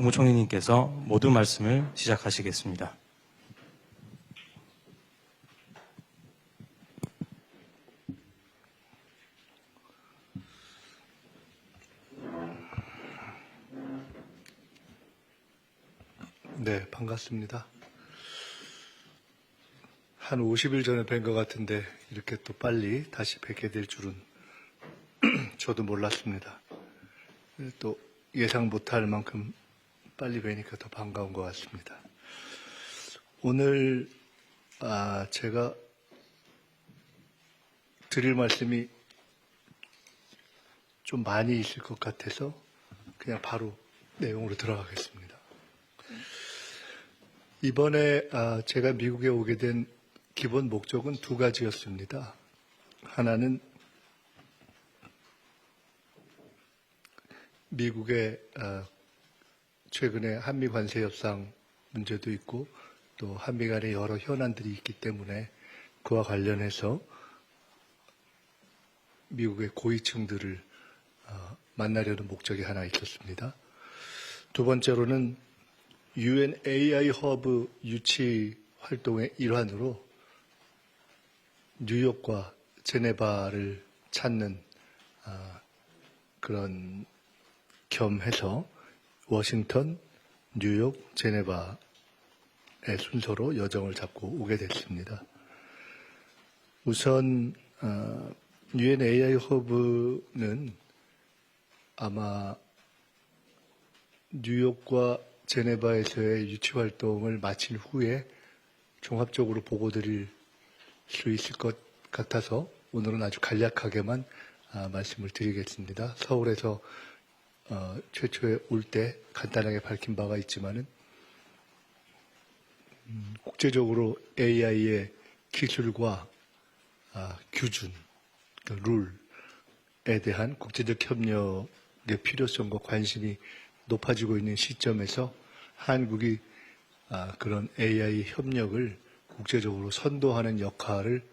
국무총리님께서 모두 말씀을 시작하시겠습니다. 네, 반갑습니다. 한 50일 전에 뵌 것 같은데 이렇게 또 빨리 다시 뵙게 될 줄은 저도 몰랐습니다. 또 예상 못할 만큼 빨리 뵈니까 더 반가운 것 같습니다. 오늘 제가 드릴 말씀이 좀 많이 있을 것 같아서 그냥 바로 내용으로 들어가겠습니다. 이번에 제가 미국에 오게 된 기본 목적은 두 가지였습니다. 하나는 미국의 최근에 한미 관세 협상 문제도 있고 또 한미 간의 여러 현안들이 있기 때문에 그와 관련해서 미국의 고위층들을 만나려는 목적이 하나 있었습니다. 두 번째로는 UN AI 허브 유치 활동의 일환으로 뉴욕과 제네바를 찾는 그런 겸해서 워싱턴, 뉴욕, 제네바의 순서로 여정을 잡고 오게 됐습니다. 우선 UN AI 허브는 아마 뉴욕과 제네바에서의 유치 활동을 마친 후에 종합적으로 보고 드릴 수 있을 것 같아서 오늘은 아주 간략하게만 말씀을 드리겠습니다. 서울에서 최초에 올 때 간단하게 밝힌 바가 있지만은 국제적으로 AI의 기술과 규준, 그러니까 룰에 대한 국제적 협력의 필요성과 관심이 높아지고 있는 시점에서 한국이 그런 AI 협력을 국제적으로 선도하는 역할을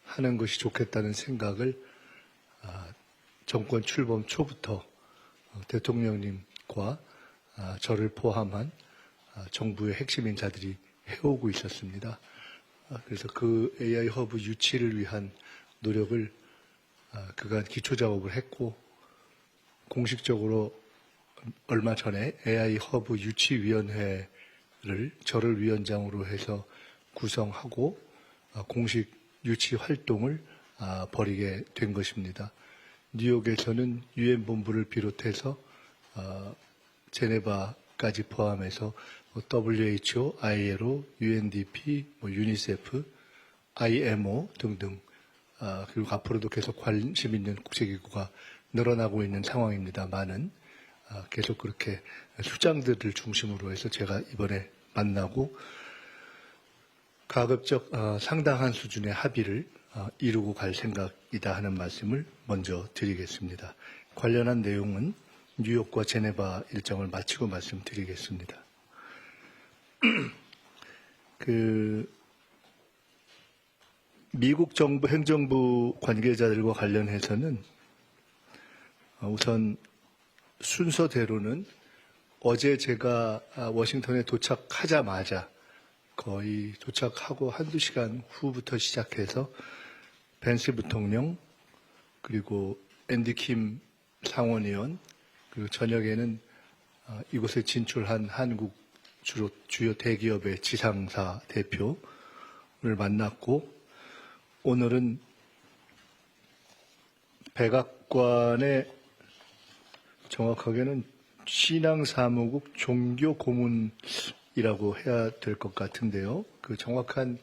하는 것이 좋겠다는 생각을 정권 출범 초부터 대통령님과 저를 포함한 정부의 핵심 인사들이 해오고 있었습니다. 그래서 그 AI 허브 유치를 위한 노력을 그간 기초 작업을 했고 공식적으로 얼마 전에 AI 허브 유치위원회를 저를 위원장으로 해서 구성하고 공식 유치 활동을 벌이게 된 것입니다. 뉴욕에서는 유엔 본부를 비롯해서 제네바까지 포함해서 WHO, ILO, UNDP, 유니세프, IMO 등등 그리고 앞으로도 계속 관심 있는 국제기구가 늘어나고 있는 상황입니다만은 계속 그렇게 수장들을 중심으로 해서 제가 이번에 만나고 가급적 상당한 수준의 합의를 이루고 갈 생각이다 하는 말씀을 먼저 드리겠습니다. 관련한 내용은 뉴욕과 제네바 일정을 마치고 말씀드리겠습니다. 미국 정부 행정부 관계자들과 관련해서는 우선 순서대로는 어제 제가 워싱턴에 도착하자마자 거의 도착하고 한두 시간 후부터 시작해서 벤스 부통령 그리고 앤디 킴 상원의원 그리고 저녁에는 이곳에 진출한 한국 주요 대기업의 지상사 대표를 만났고 오늘은 백악관의 정확하게는 신앙사무국 종교고문이라고 해야 될 것 같은데요. 그 정확한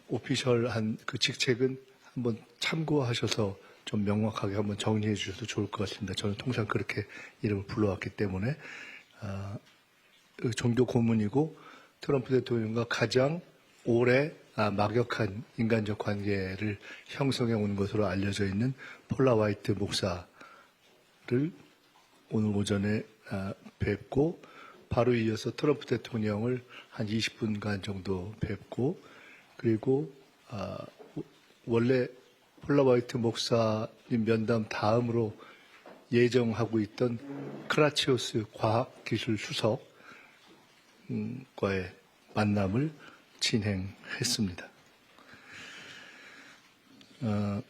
오피셜한 그 직책은 한번 참고하셔서 좀 명확하게 한번 정리해 주셔도 좋을 것 같습니다. 저는 통상 그렇게 이름을 불러왔기 때문에 종교고문이고 트럼프 대통령과 가장 오래 막역한 인간적 관계를 형성해 온 것으로 알려져 있는 폴라 화이트 목사를 오늘 오전에 뵙고 바로 이어서 트럼프 대통령을 한 20분간 정도 뵙고 그리고 원래 폴라 화이트 목사님 면담 다음으로 예정하고 있던 크라치오스 과학기술 수석과의 만남을 진행했습니다.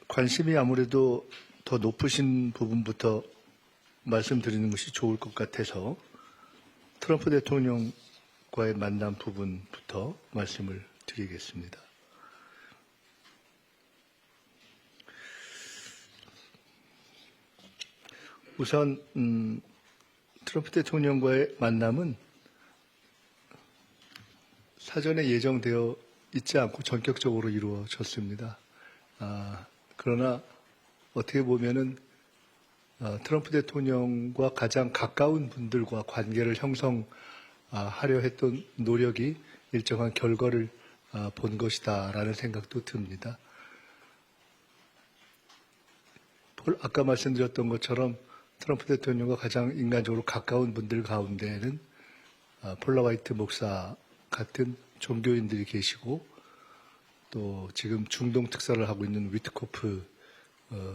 관심이 아무래도 더 높으신 부분부터 말씀드리는 것이 좋을 것 같아서 트럼프 대통령과의 만남 부분부터 말씀을 드리겠습니다. 우선 트럼프 대통령과의 만남은 사전에 예정되어 있지 않고 전격적으로 이루어졌습니다. 그러나 어떻게 보면은 트럼프 대통령과 가장 가까운 분들과 관계를 형성하려 했던 노력이 일정한 결과를 본 것이다라는 생각도 듭니다. 아까 말씀드렸던 것처럼 트럼프 대통령과 가장 인간적으로 가까운 분들 가운데에는 폴라 화이트 목사 같은 종교인들이 계시고 또 지금 중동 특사를 하고 있는 위트코프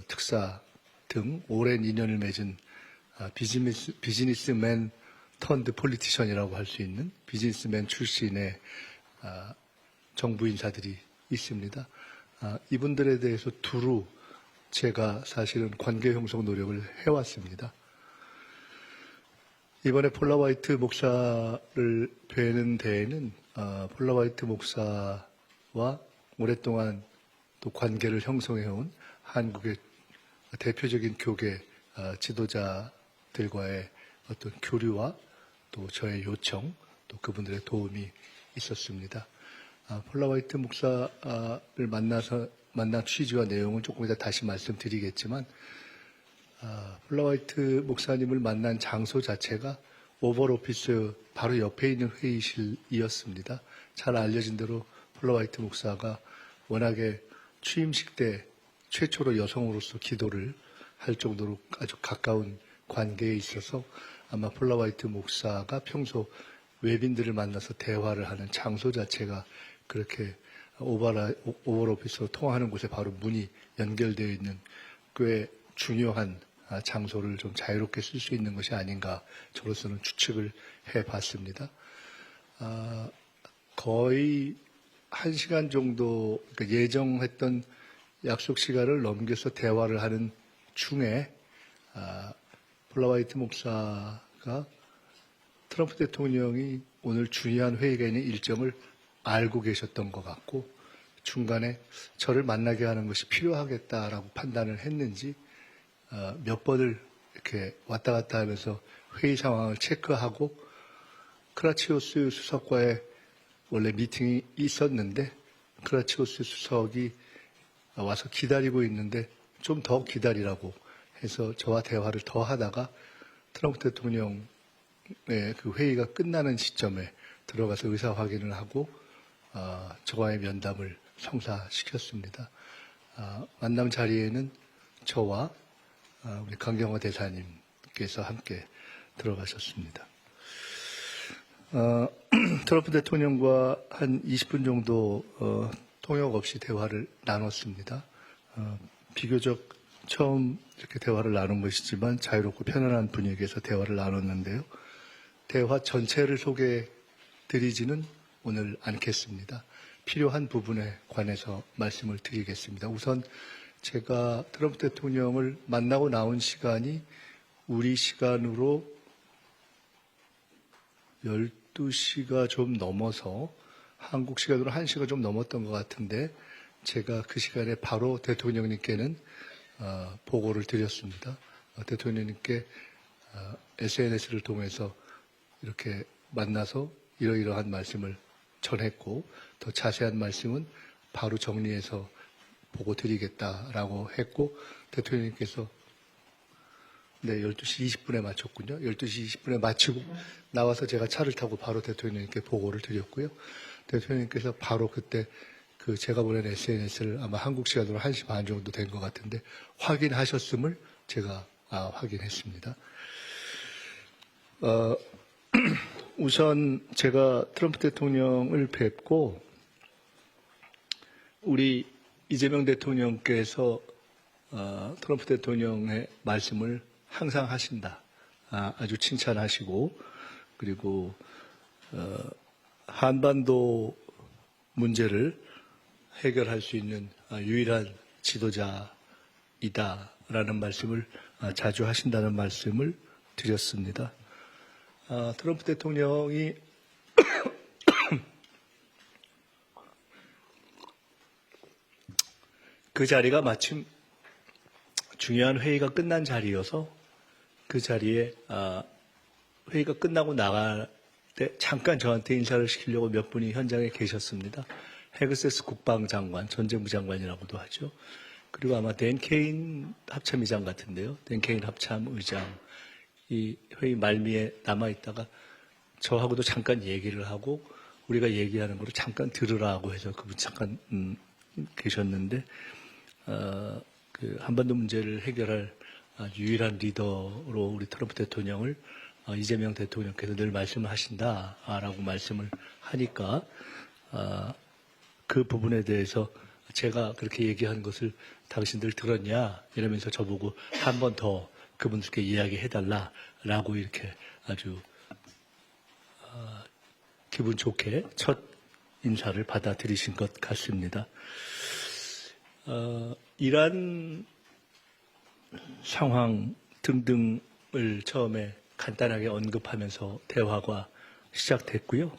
특사 등 오랜 인연을 맺은 비즈니스맨 턴드 폴리티션이라고 할 수 있는 비즈니스맨 출신의 정부 인사들이 있습니다. 이분들에 대해서 두루 제가 사실은 관계 형성 노력을 해왔습니다. 이번에 폴라 화이트 목사를 뵈는 데에는 폴라 화이트 목사와 오랫동안 또 관계를 형성해온 한국의 대표적인 교계 지도자들과의 어떤 교류와 또 저의 요청, 또 그분들의 도움이 있었습니다. 폴라 화이트 목사를 만난 취지와 내용은 조금 이따 다시 말씀드리겠지만, 폴라 화이트 목사님을 만난 장소 자체가 오벌 오피스 바로 옆에 있는 회의실이었습니다. 잘 알려진 대로 폴라 화이트 목사가 워낙에 취임식 때 최초로 여성으로서 기도를 할 정도로 아주 가까운 관계에 있어서 아마 폴라 화이트 목사가 평소 외빈들을 만나서 대화를 하는 장소 자체가 그렇게 오벌 오피스로 통화하는 곳에 바로 문이 연결되어 있는 꽤 중요한 장소를 좀 자유롭게 쓸 수 있는 것이 아닌가 저로서는 추측을 해봤습니다. 거의 1시간 정도 그러니까 예정했던 약속 시간을 넘겨서 대화를 하는 중에 폴라 화이트 목사가 트럼프 대통령이 오늘 중요한 회의가 있는 일정을 알고 계셨던 것 같고 중간에 저를 만나게 하는 것이 필요하겠다라고 판단을 했는지 몇 번을 이렇게 왔다 갔다 하면서 회의 상황을 체크하고 크라치오스 수석과의 원래 미팅이 있었는데 크라치오스 수석이 와서 기다리고 있는데 좀 더 기다리라고 해서 저와 대화를 더 하다가 트럼프 대통령의 그 회의가 끝나는 시점에 들어가서 의사 확인을 하고 저와의 면담을 성사시켰습니다. 만남 자리에는 저와 우리 강경화 대사님께서 함께 들어가셨습니다. 트럼프 대통령과 한 20분 정도 통역 없이 대화를 나눴습니다. 비교적 처음 이렇게 대화를 나눈 것이지만 자유롭고 편안한 분위기에서 대화를 나눴는데요. 대화 전체를 소개해 드리지는 오늘 않겠습니다. 필요한 부분에 관해서 말씀을 드리겠습니다. 우선 제가 트럼프 대통령을 만나고 나온 시간이 우리 시간으로 12시가 좀 넘어서 한국 시간으로 1시가 좀 넘었던 것 같은데 제가 그 시간에 바로 대통령님께는 보고를 드렸습니다. 대통령님께 SNS를 통해서 이렇게 만나서 이러이러한 말씀을 전했고 더 자세한 말씀은 바로 정리해서 보고 드리겠다라고 했고 대통령님께서 네, 12시 20분에 마쳤군요. 12시 20분에 마치고 나와서 제가 차를 타고 바로 대통령님께 보고를 드렸고요. 대통령님께서 바로 그때 그 제가 보낸 SNS를 아마 한국 시간으로 1시 반 정도 된 것 같은데 확인하셨음을 제가 확인했습니다. 우선 제가 트럼프 대통령을 뵙고 우리 이재명 대통령께서 트럼프 대통령의 말씀을 항상 하신다. 아주 칭찬하시고, 그리고 한반도 문제를 해결할 수 있는 유일한 지도자이다라는 말씀을 자주 하신다는 말씀을 드렸습니다. 트럼프 대통령이 그 자리가 마침 중요한 회의가 끝난 자리여서 그 자리에 회의가 끝나고 나갈 때 잠깐 저한테 인사를 시키려고 몇 분이 현장에 계셨습니다. 헤그세스 국방장관, 전쟁부 장관이라고도 하죠. 그리고 아마 댄 케인 합참의장 같은데요. 댄 케인 합참의장. 이 회의 말미에 남아있다가 저하고도 잠깐 얘기를 하고 우리가 얘기하는 거를 잠깐 들으라고 해서 그분 잠깐 계셨는데 그 한반도 문제를 해결할 유일한 리더로 우리 트럼프 대통령을 이재명 대통령께서 늘 말씀을 하신다라고 말씀을 하니까 그 부분에 대해서 제가 그렇게 얘기한 것을 당신들 들었냐 이러면서 저보고 한 번 더 그분들께 이야기해달라라고 이렇게 아주 기분 좋게 첫 인사를 받아들이신 것 같습니다. 이란 상황 등등을 처음에 간단하게 언급하면서 대화가 시작됐고요.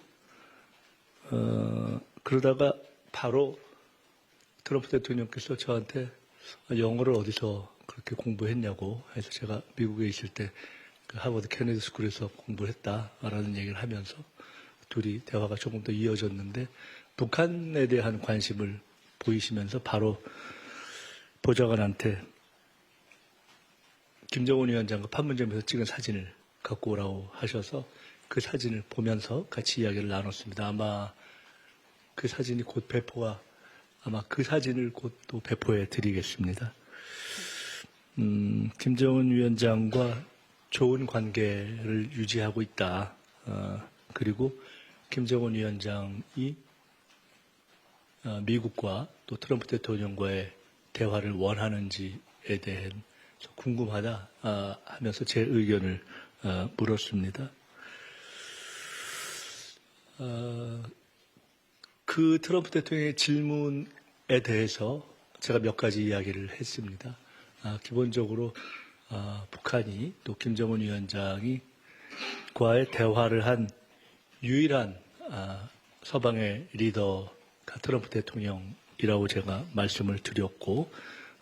그러다가 바로 트럼프 대통령께서 저한테 영어를 어디서 그렇게 공부했냐고 해서 제가 미국에 있을 때 그 하버드 케네디 스쿨에서 공부를 했다라는 얘기를 하면서 둘이 대화가 조금 더 이어졌는데 북한에 대한 관심을 보이시면서 바로 보좌관한테 김정은 위원장과 판문점에서 찍은 사진을 갖고 오라고 하셔서 그 사진을 보면서 같이 이야기를 나눴습니다. 아마 그 사진이 곧 아마 그 사진을 곧 또 배포해 드리겠습니다. 김정은 위원장과 좋은 관계를 유지하고 있다. 그리고 김정은 위원장이 미국과 또 트럼프 대통령과의 대화를 원하는지에 대해 궁금하다 하면서 제 의견을 물었습니다. 그 트럼프 대통령의 질문에 대해서 제가 몇 가지 이야기를 했습니다. 기본적으로 북한이 또 김정은 위원장이 과의 대화를 한 유일한 서방의 리더가 트럼프 대통령이라고 제가 말씀을 드렸고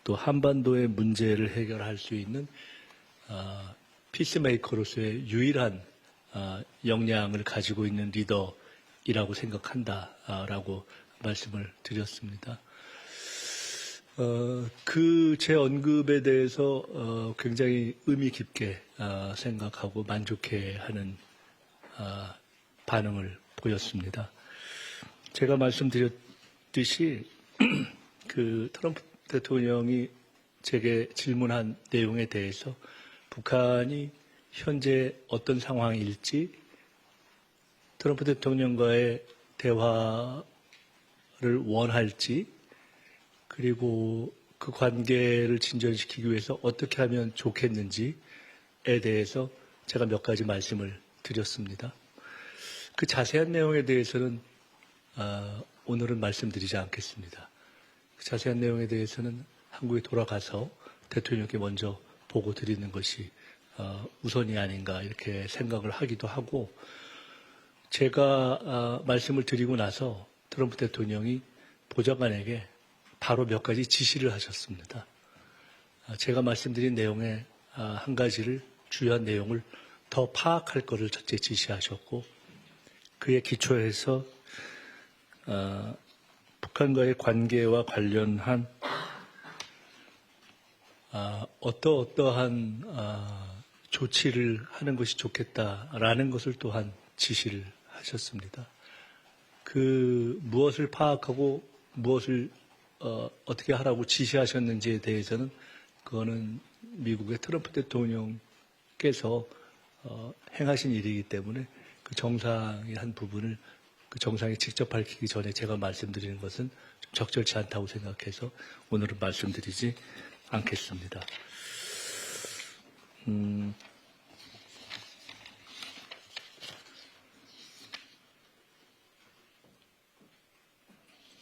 또 한반도의 문제를 해결할 수 있는 피스메이커로서의 유일한 역량을 가지고 있는 리더이라고 생각한다라고 말씀을 드렸습니다. 그 제 언급에 대해서 굉장히 의미 깊게 생각하고 만족해하는 반응을 보였습니다. 제가 말씀드렸듯이 그 트럼프 대통령이 제게 질문한 내용에 대해서 북한이 현재 어떤 상황일지 트럼프 대통령과의 대화를 원할지 그리고 그 관계를 진전시키기 위해서 어떻게 하면 좋겠는지에 대해서 제가 몇 가지 말씀을 드렸습니다. 그 자세한 내용에 대해서는 오늘은 말씀드리지 않겠습니다. 그 자세한 내용에 대해서는 한국에 돌아가서 대통령께 먼저 보고 드리는 것이 우선이 아닌가 이렇게 생각을 하기도 하고 제가 말씀을 드리고 나서 트럼프 대통령이 보좌관에게 바로 몇 가지 지시를 하셨습니다. 제가 말씀드린 내용의 한 가지를 주요한 내용을 더 파악할 것을 첫째 지시하셨고 그에 기초해서 북한과의 관계와 관련한 어떠한 조치를 하는 것이 좋겠다라는 것을 또한 지시를 하셨습니다. 그 무엇을 파악하고 무엇을 어떻게 하라고 지시하셨는지에 대해서는 그거는 미국의 트럼프 대통령께서 행하신 일이기 때문에 그 정상의 한 부분을 그 정상이 직접 밝히기 전에 제가 말씀드리는 것은 좀 적절치 않다고 생각해서 오늘은 말씀드리지 않겠습니다.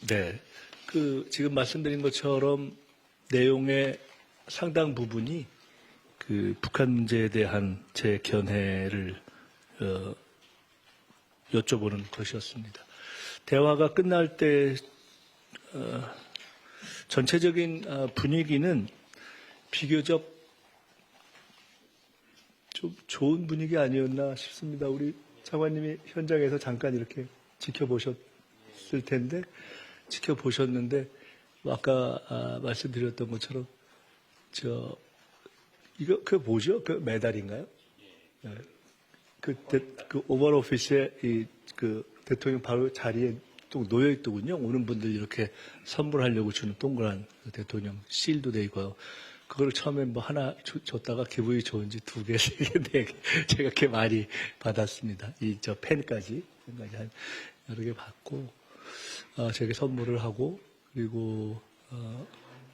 네. 지금 말씀드린 것처럼 내용의 상당 부분이 북한 문제에 대한 제 견해를 여쭤보는 것이었습니다. 대화가 끝날 때 전체적인 분위기는 비교적 좀 좋은 분위기 아니었나 싶습니다. 우리 장관님이 현장에서 잠깐 이렇게 지켜보셨을 텐데, 지켜보셨는데, 아까 말씀드렸던 것처럼, 이거 뭐죠? 그 메달인가요? 네. 그 오벌 오피스에 대통령 바로 자리에 또 놓여 있더군요. 오는 분들 이렇게 선물하려고 주는 동그란 대통령 실도 돼 있고요. 그걸 처음에 뭐 하나 줬다가 기분이 좋은지 2개, 3개, 4개 제가 이렇게 많이 받았습니다. 펜까지 한 여러 개 받고 제게 선물을 하고, 그리고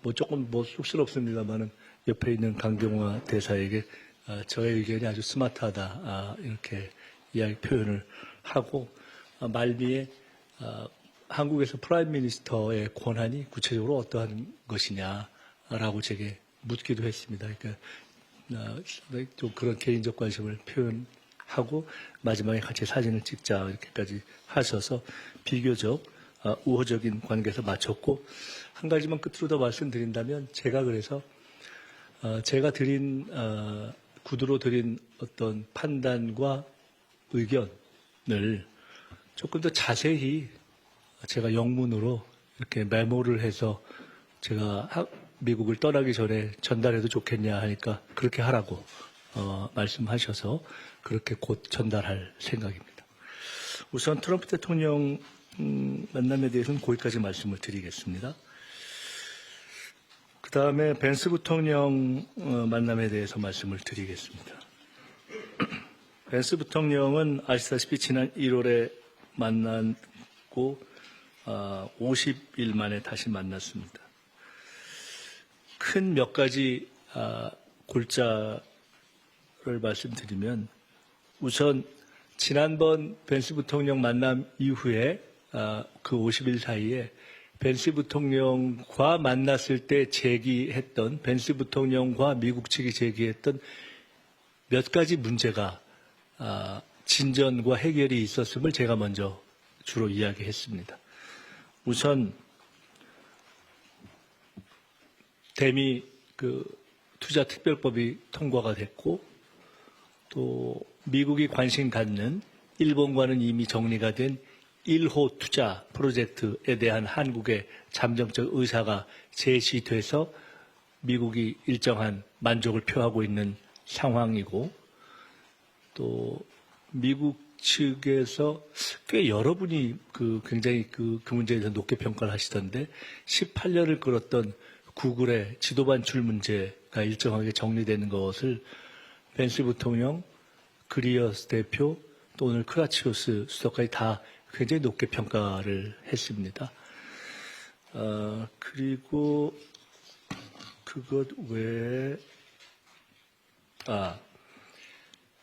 뭐 조금 쑥스럽습니다만은 옆에 있는 강경화 대사에게 저의 의견이 아주 스마트하다 이렇게 이야기 표현을 하고, 말미에 한국에서 프라임 미니스터의 권한이 구체적으로 어떠한 것이냐라고 제게 묻기도 했습니다. 그러니까 좀 그런 개인적 관심을 표현하고 마지막에 같이 사진을 찍자 이렇게까지 하셔서 비교적 우호적인 관계에서 마쳤고, 한 가지만 끝으로 더 말씀드린다면, 제가 그래서 제가 드린 구두로 드린 어떤 판단과 의견을 조금 더 자세히 제가 영문으로 이렇게 메모를 해서 제가 미국을 떠나기 전에 전달해도 좋겠냐 하니까 그렇게 하라고 말씀하셔서 그렇게 곧 전달할 생각입니다. 우선 트럼프 대통령 만남에 대해서는 거기까지 말씀을 드리겠습니다. 그 다음에 벤스 부통령 만남에 대해서 말씀을 드리겠습니다. 벤스 부통령은 아시다시피 지난 1월에 만났고 50일 만에 다시 만났습니다. 큰 몇 가지 골자를 말씀드리면, 우선 지난번 벤스 부통령 만남 이후에 그 50일 사이에 벤스 부통령과 만났을 때 제기했던, 벤스 부통령과 미국 측이 제기했던 몇 가지 문제가 진전과 해결이 있었음을 제가 먼저 주로 이야기했습니다. 우선 대미 투자특별법이 통과가 됐고, 또 미국이 관심 갖는 일본과는 이미 정리가 된 1호 투자 프로젝트에 대한 한국의 잠정적 의사가 제시돼서 미국이 일정한 만족을 표하고 있는 상황이고, 또 미국 측에서 꽤 여러분이 굉장히 그 문제에 대해서 높게 평가를 하시던데, 18년을 끌었던 구글의 지도 반출 문제가 일정하게 정리되는 것을 벤스 부통령, 그리어스 대표, 또 오늘 크라치오스 수석까지 다 굉장히 높게 평가를 했습니다. 그리고 그것 외에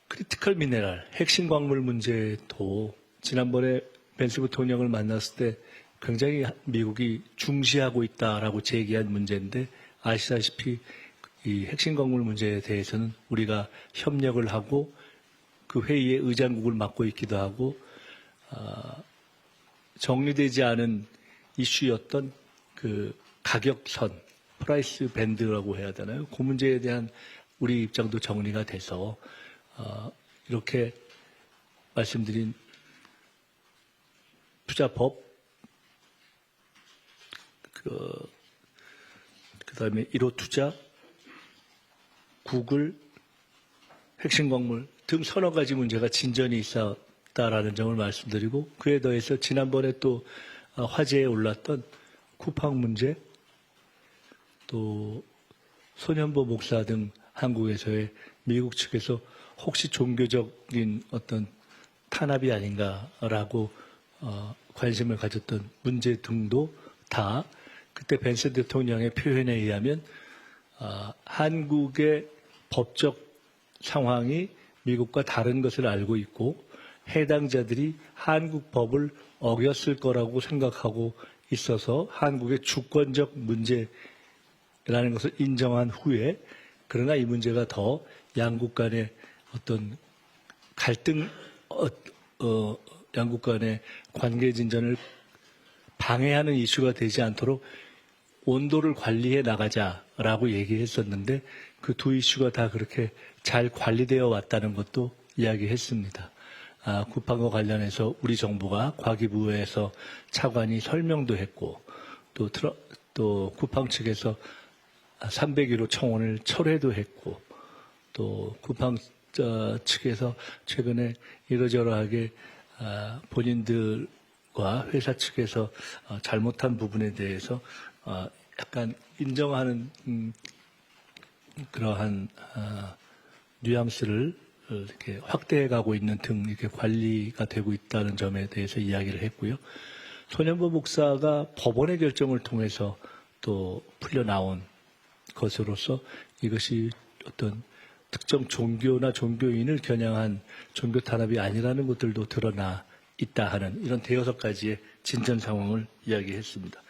크리티컬 미네랄, 핵심 광물 문제도 지난번에 벤스 부통령을 만났을 때 굉장히 미국이 중시하고 있다라고 제기한 문제인데, 아시다시피 이 핵심 광물 문제에 대해서는 우리가 협력을 하고 그 회의의 의장국을 맡고 있기도 하고, 정리되지 않은 이슈였던 그 가격선, 프라이스 밴드라고 해야 되나요? 그 문제에 대한 우리 입장도 정리가 돼서 이렇게 말씀드린 투자법, 그다음에 1호 투자, 구글, 핵심 광물 등 서너 가지 문제가 진전이 있었다라는 점을 말씀드리고, 그에 더해서 지난번에 또 화제에 올랐던 쿠팡 문제, 또 소년보 목사 등 한국에서의 미국 측에서 혹시 종교적인 어떤 탄압이 아닌가라고 관심을 가졌던 문제 등도 다 그때 벤스 대통령의 표현에 의하면 한국의 법적 상황이 미국과 다른 것을 알고 있고 해당자들이 한국 법을 어겼을 거라고 생각하고 있어서 한국의 주권적 문제라는 것을 인정한 후에 그러나 이 문제가 더 양국 간의 어떤 갈등, 양국 간의 관계 진전을 방해하는 이슈가 되지 않도록 온도를 관리해 나가자라고 얘기했었는데 그 두 이슈가 다 그렇게 잘 관리되어 왔다는 것도 이야기했습니다. 쿠팡과 관련해서 우리 정부가 과기부에서 차관이 설명도 했고 또 쿠팡 측에서 301호 청원을 철회도 했고 또 쿠팡 측에서 최근에 이러저러하게 본인들과 회사 측에서 잘못한 부분에 대해서 약간 인정하는 그러한 뉘앙스를 이렇게 확대해가고 있는 등 이렇게 관리가 되고 있다는 점에 대해서 이야기를 했고요. 손현보 목사가 법원의 결정을 통해서 또 풀려나온 것으로서 이것이 어떤 특정 종교나 종교인을 겨냥한 종교 탄압이 아니라는 것들도 드러나 있다 하는 이런 대여섯 가지의 진전 상황을 이야기했습니다.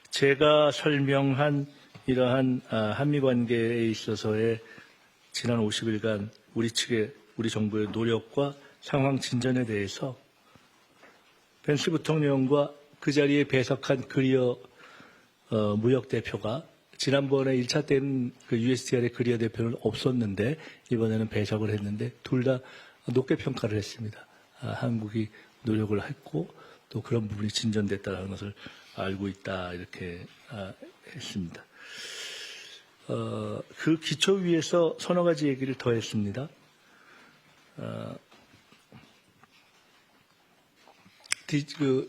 제가 설명한 이러한 한미 관계에 있어서의 지난 50일간 우리 정부의 노력과 상황 진전에 대해서 펜스 부통령과 그 자리에 배석한 그리어 무역 대표가 지난번에 1차 때는 그 USTR의 그리어 대표는 없었는데 이번에는 배석을 했는데 둘 다 높게 평가를 했습니다. 한국이 노력을 했고 또 그런 부분이 진전됐다는 것을 알고 있다 이렇게 했습니다. 그 기초 위에서 서너 가지 얘기를 더 했습니다.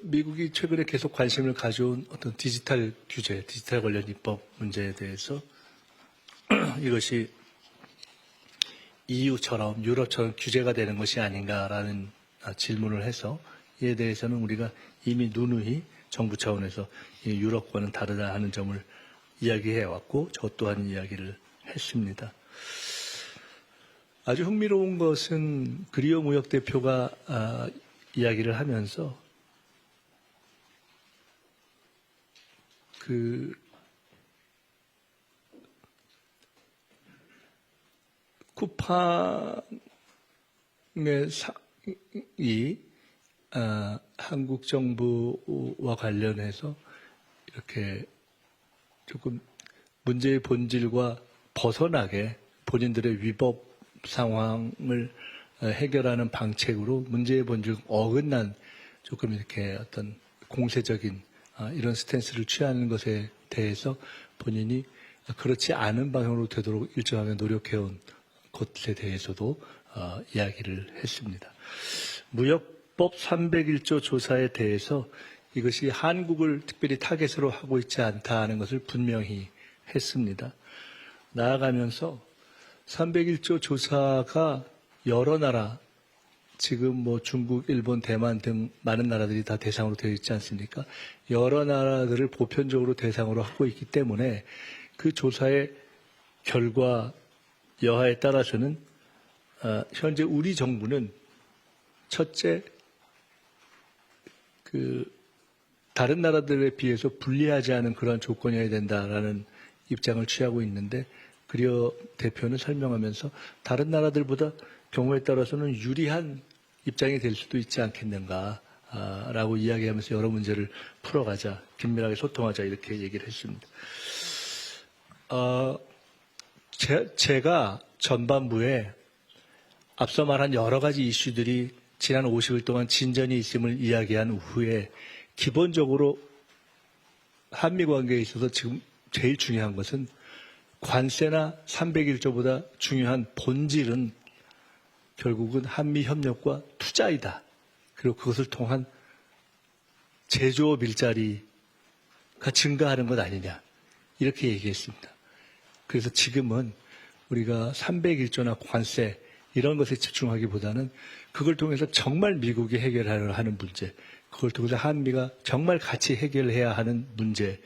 미국이 최근에 계속 관심을 가져온 어떤 디지털 규제, 디지털 관련 입법 문제에 대해서 이것이 EU처럼 유럽처럼 규제가 되는 것이 아닌가라는 질문을 해서 이에 대해서는 우리가 이미 누누이 정부 차원에서 유럽과는 다르다 하는 점을 이야기해 왔고 저 또한 이야기를 했습니다. 아주 흥미로운 것은 그리어 무역 대표가 이야기를 하면서 쿠팡의 한국 정부와 관련해서 이렇게 조금 문제의 본질과 벗어나게 본인들의 위법 상황을 해결하는 방책으로 문제의 본질 어긋난 조금 이렇게 어떤 공세적인 이런 스탠스를 취하는 것에 대해서 본인이 그렇지 않은 방향으로 되도록 일정하게 노력해온 것에 대해서도 이야기를 했습니다. 무역법 301조 조사에 대해서 이것이 한국을 특별히 타겟으로 하고 있지 않다는 것을 분명히 했습니다. 나아가면서 301조 조사가 여러 나라, 지금 뭐 중국, 일본, 대만 등 많은 나라들이 다 대상으로 되어 있지 않습니까? 여러 나라들을 보편적으로 대상으로 하고 있기 때문에 그 조사의 결과 여하에 따라서는 현재 우리 정부는 첫째, 다른 나라들에 비해서 불리하지 않은 그러한 조건이어야 된다라는 입장을 취하고 있는데 그리어 대표는 설명하면서 다른 나라들보다 경우에 따라서는 유리한 입장이 될 수도 있지 않겠는가라고 이야기하면서 여러 문제를 풀어가자, 긴밀하게 소통하자 이렇게 얘기를 했습니다. 제가 전반부에 앞서 말한 여러 가지 이슈들이 지난 50일 동안 진전이 있음을 이야기한 후에 기본적으로 한미 관계에 있어서 지금 제일 중요한 것은 관세나 301조보다 중요한 본질은 결국은 한미 협력과 투자이다. 그리고 그것을 통한 제조업 일자리가 증가하는 것 아니냐. 이렇게 얘기했습니다. 그래서 지금은 우리가 301조나 관세 이런 것에 집중하기보다는 그걸 통해서 정말 미국이 해결하려 하는 문제, 그걸 통해서 한미가 정말 같이 해결해야 하는 문제에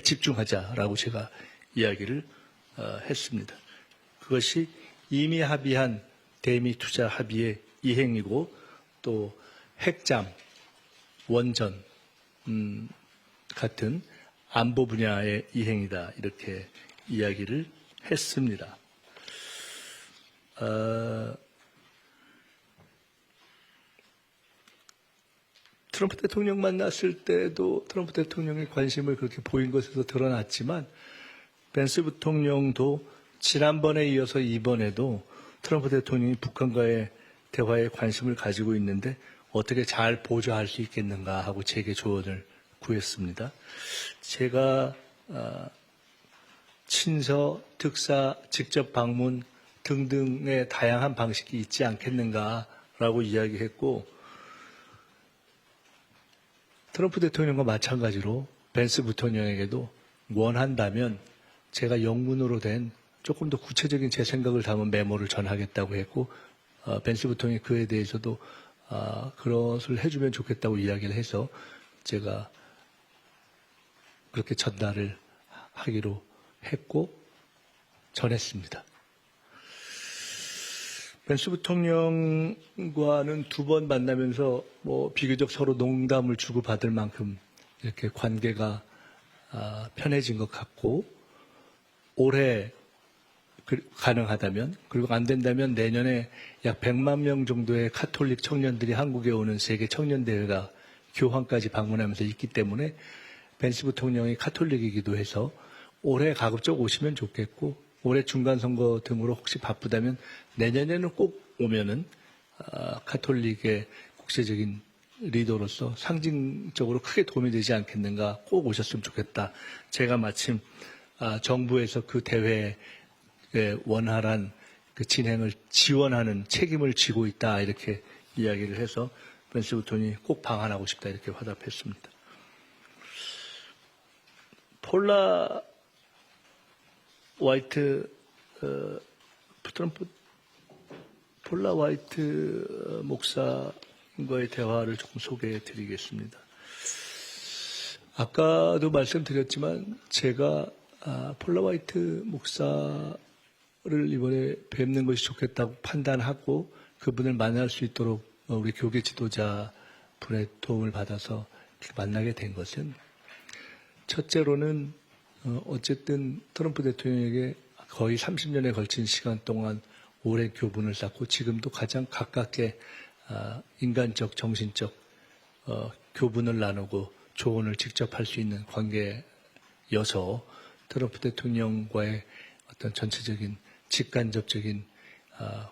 집중하자라고 제가 이야기를 했습니다. 그것이 이미 합의한 대미 투자 합의의 이행이고 또 핵잠, 원전 같은 안보 분야의 이행이다 이렇게 이야기를 했습니다. 트럼프 대통령 만났을 때도 트럼프 대통령의 관심을 그렇게 보인 것에서 드러났지만 벤스 부통령도 지난번에 이어서 이번에도 트럼프 대통령이 북한과의 대화에 관심을 가지고 있는데 어떻게 잘 보좌할 수 있겠는가 하고 제게 조언을 구했습니다. 제가 친서, 특사, 직접 방문 등등의 다양한 방식이 있지 않겠는가라고 이야기했고 트럼프 대통령과 마찬가지로 벤스 부통령에게도 원한다면 제가 영문으로 된 조금 더 구체적인 제 생각을 담은 메모를 전하겠다고 했고 벤스 부통령이 그에 대해서도 그것을 해주면 좋겠다고 이야기를 해서 제가 그렇게 전달을 하기로 했고 전했습니다. 벤스 부통령과는 두 번 만나면서 비교적 서로 농담을 주고받을 만큼 이렇게 관계가 편해진 것 같고 올해 가능하다면 그리고 안 된다면 내년에 약 100만 명 정도의 카톨릭 청년들이 한국에 오는 세계 청년대회가 교황까지 방문하면서 있기 때문에 벤스 부통령이 카톨릭이기도 해서 올해 가급적 오시면 좋겠고 올해 중간선거 등으로 혹시 바쁘다면 내년에는 꼭 오면은 카톨릭의 국제적인 리더로서 상징적으로 크게 도움이 되지 않겠는가 꼭 오셨으면 좋겠다. 제가 마침 정부에서 그 대회에 원활한 그 진행을 지원하는 책임을 지고 있다 이렇게 이야기를 해서 벤스 부통령이 꼭 방한하고 싶다 이렇게 화답했습니다. 폴라 화이트 폴라 화이트 목사과의 대화를 조금 소개해 드리겠습니다. 아까도 말씀드렸지만 제가 폴라 화이트 목사를 이번에 뵙는 것이 좋겠다고 판단하고 그분을 만날 수 있도록 우리 교계 지도자 분의 도움을 받아서 만나게 된 것은 첫째로는 어쨌든 트럼프 대통령에게 거의 30년에 걸친 시간 동안 오랜 교분을 쌓고 지금도 가장 가깝게 인간적, 정신적 교분을 나누고 조언을 직접 할 수 있는 관계여서 트럼프 대통령과의 어떤 전체적인 직간접적인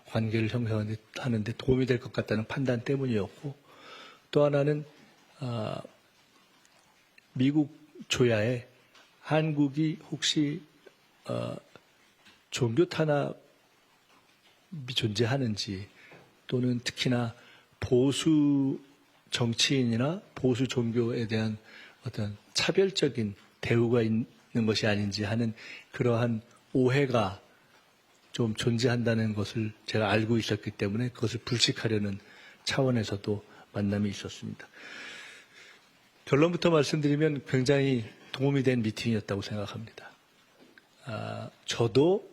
관계를 형성하는 데 도움이 될 것 같다는 판단 때문이었고 또 하나는 미국 조야에 한국이 혹시 종교 탄압이 존재하는지 또는 특히나 보수 정치인이나 보수 종교에 대한 어떤 차별적인 대우가 있는 것이 아닌지 하는 그러한 오해가 좀 존재한다는 것을 제가 알고 있었기 때문에 그것을 불식하려는 차원에서도 만남이 있었습니다. 결론부터 말씀드리면 굉장히 도움이 된 미팅이었다고 생각합니다. 저도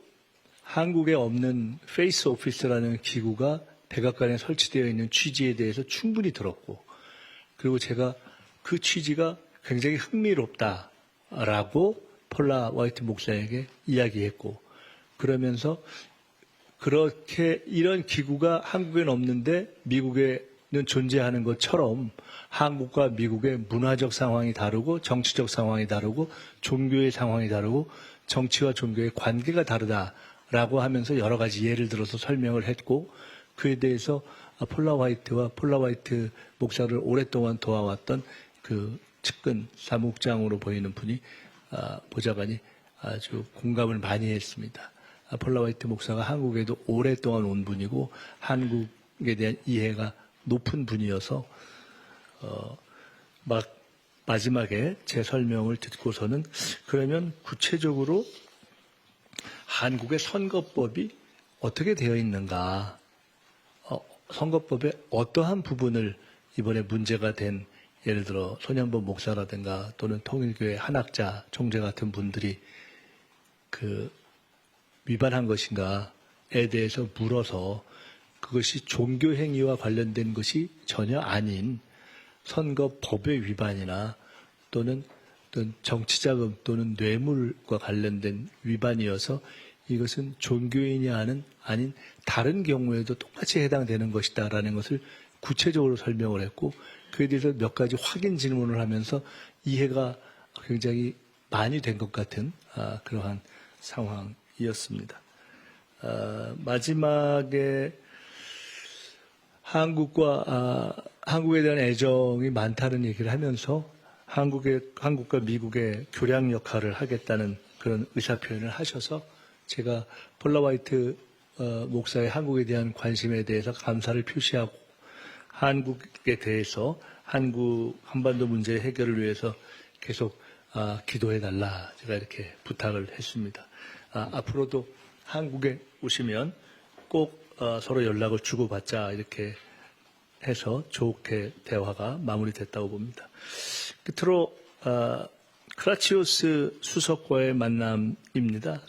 한국에 없는 페이스 오피스라는 기구가 백악관에 설치되어 있는 취지에 대해서 충분히 들었고 그리고 제가 그 취지가 굉장히 흥미롭다라고 폴라 화이트 목사에게 이야기했고 그러면서 그렇게 이런 기구가 한국에는 없는데 미국에는 존재하는 것처럼 한국과 미국의 문화적 상황이 다르고 정치적 상황이 다르고 종교의 상황이 다르고 정치와 종교의 관계가 다르다라고 하면서 여러 가지 예를 들어서 설명을 했고 그에 대해서 폴라 화이트와 폴라 화이트 목사를 오랫동안 도와왔던 그 측근 사무국장으로 보이는 분이 보좌관이 아주 공감을 많이 했습니다. 폴라 화이트 목사가 한국에도 오랫동안 온 분이고 한국에 대한 이해가 높은 분이어서 마지막에 제 설명을 듣고서는 그러면 구체적으로 한국의 선거법이 어떻게 되어 있는가, 선거법의 어떠한 부분을 이번에 문제가 된 예를 들어 손현보 목사라든가 또는 통일교회 한학자 총재 같은 분들이 위반한 것인가 대해서 물어서 그것이 종교 행위와 관련된 것이 전혀 아닌 선거 법의 위반이나 또는 어떤 정치자금 또는 뇌물과 관련된 위반이어서 이것은 종교인이 아닌 다른 경우에도 똑같이 해당되는 것이다라는 것을 구체적으로 설명을 했고 그에 대해서 몇 가지 확인 질문을 하면서 이해가 굉장히 많이 된 것 같은 그러한 상황이었습니다. 마지막에 한국에 대한 애정이 많다는 얘기를 하면서 한국과 미국의 교량 역할을 하겠다는 그런 의사표현을 하셔서 제가 폴라 화이트 목사의 한국에 대한 관심에 대해서 감사를 표시하고 한국에 대해서 한반도 문제 해결을 위해서 계속 기도해달라 제가 이렇게 부탁을 했습니다. 앞으로도 한국에 오시면 꼭 서로 연락을 주고받자 이렇게 해서 좋게 대화가 마무리됐다고 봅니다. 끝으로 크라치오스 수석과의 만남입니다.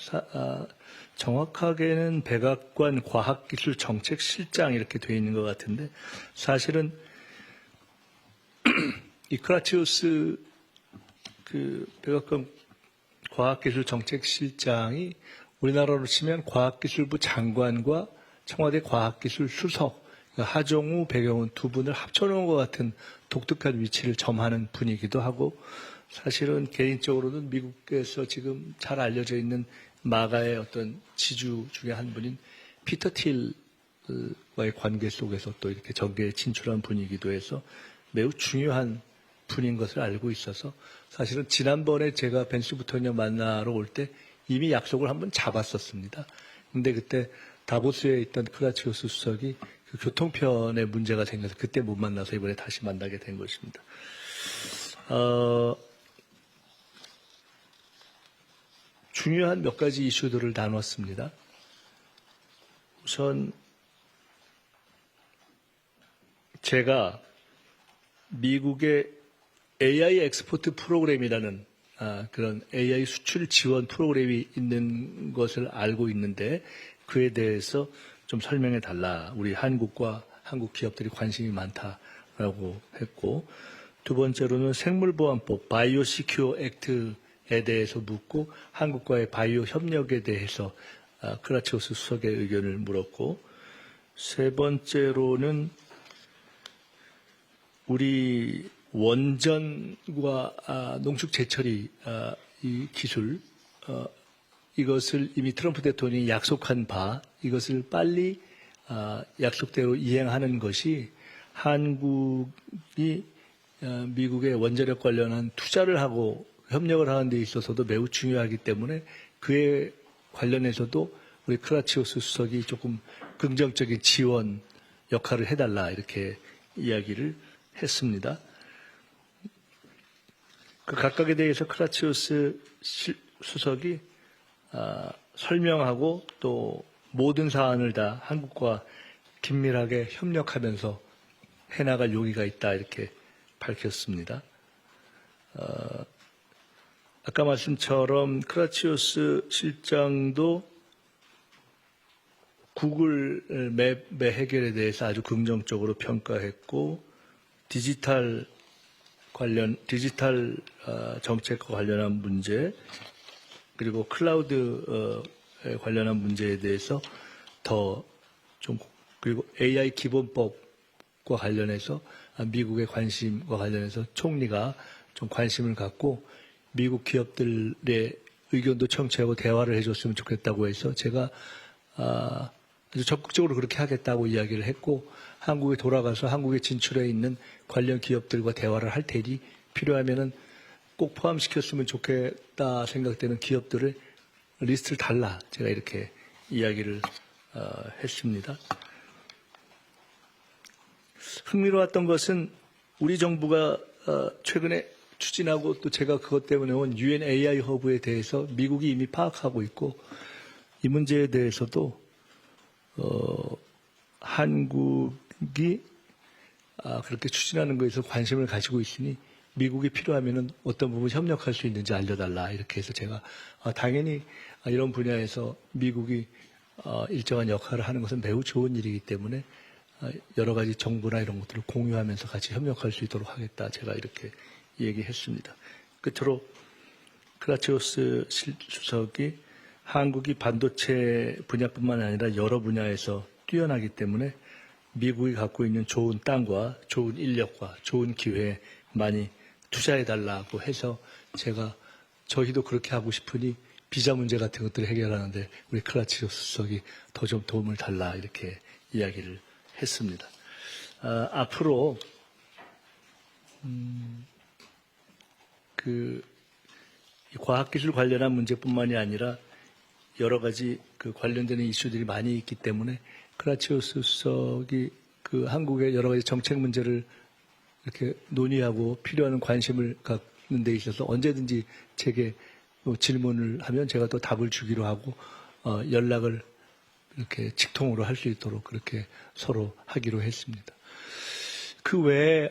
정확하게는 백악관 과학기술정책실장 이렇게 되어 있는 것 같은데 사실은 이 크라치오스 그 백악관 과학기술정책실장이 우리나라로 치면 과학기술부 장관과 청와대 과학기술수석 하정우, 배경훈 두 분을 합쳐놓은 것 같은 독특한 위치를 점하는 분이기도 하고 사실은 개인적으로는 미국에서 지금 잘 알려져 있는 마가의 어떤 지주 중에 한 분인 피터 틸과의 관계 속에서 또 이렇게 정계에 진출한 분이기도 해서 매우 중요한 분인 것을 알고 있어서 사실은 지난번에 제가 벤스 부통령 만나러 올 때 이미 약속을 한번 잡았었습니다. 근데 그때 다보스에 있던 크라치오스 수석이 그 교통편에 문제가 생겨서 그때 못 만나서 이번에 다시 만나게 된 것입니다. 중요한 몇 가지 이슈들을 나눴습니다. 우선 제가 미국의 AI 엑스포트 프로그램이라는 그런 AI 수출 지원 프로그램이 있는 것을 알고 있는데 그에 대해서 좀 설명해 달라. 우리 한국과 한국 기업들이 관심이 많다라고 했고 두 번째로는 생물보안법 바이오 시큐어 액트에 대해서 묻고 한국과의 바이오 협력에 대해서 크라치오스 수석의 의견을 물었고 세 번째로는 우리 원전과 농축 재처리 이 기술 이것을 이미 트럼프 대통령이 약속한 바 이것을 빨리 약속대로 이행하는 것이 한국이 미국의 원자력 관련한 투자를 하고 협력을 하는 데 있어서도 매우 중요하기 때문에 그에 관련해서도 우리 크라치오스 수석이 조금 긍정적인 지원 역할을 해달라 이렇게 이야기를 했습니다. 그 각각에 대해서 크라치오스 수석이 설명하고 또 모든 사안을 다 한국과 긴밀하게 협력하면서 해나갈 용의가 있다 이렇게 밝혔습니다. 아까 말씀처럼 크라치오스 실장도 구글 맵의 해결에 대해서 아주 긍정적으로 평가했고 디지털 정책과 관련한 문제 그리고 클라우드에 관련한 문제에 대해서 더 좀 그리고 AI 기본법과 관련해서 미국의 관심과 관련해서 총리가 좀 관심을 갖고 미국 기업들의 의견도 청취하고 대화를 해줬으면 좋겠다고 해서 제가 아주 적극적으로 그렇게 하겠다고 이야기를 했고 한국에 돌아가서 한국에 진출해 있는 관련 기업들과 대화를 할 테니 필요하면은 꼭 포함시켰으면 좋겠다 생각되는 기업들을 리스트를 달라 제가 이렇게 이야기를 했습니다. 흥미로웠던 것은 우리 정부가 최근에 추진하고 또 제가 그것 때문에 온 UN AI 허브에 대해서 미국이 이미 파악하고 있고 이 문제에 대해서도 한국이 그렇게 추진하는 것에서 관심을 가지고 있으니 미국이 필요하면은 어떤 부분 협력할 수 있는지 알려달라 이렇게 해서 제가 당연히 이런 분야에서 미국이 일정한 역할을 하는 것은 매우 좋은 일이기 때문에 여러 가지 정보나 이런 것들을 공유하면서 같이 협력할 수 있도록 하겠다. 제가 이렇게 얘기했습니다. 끝으로 크라치오스 수석이 한국이 반도체 분야뿐만 아니라 여러 분야에서 뛰어나기 때문에 미국이 갖고 있는 좋은 땅과 좋은 인력과 좋은 기회에 많이 투자해달라고 해서 제가 저희도 그렇게 하고 싶으니 비자 문제 같은 것들을 해결하는데 우리 크라치오스 수석이 더 좀 도움을 달라 이렇게 이야기를 했습니다. 앞으로 이 과학기술 관련한 문제뿐만이 아니라 여러 가지 그 관련되는 이슈들이 많이 있기 때문에 크라치오스 수석이 그 한국의 여러 가지 정책 문제를 이렇게 논의하고 필요한 관심을 갖는 데 있어서 언제든지 제게 질문을 하면 제가 또 답을 주기로 하고 연락을 이렇게 직통으로 할 수 있도록 그렇게 서로 하기로 했습니다. 그 외에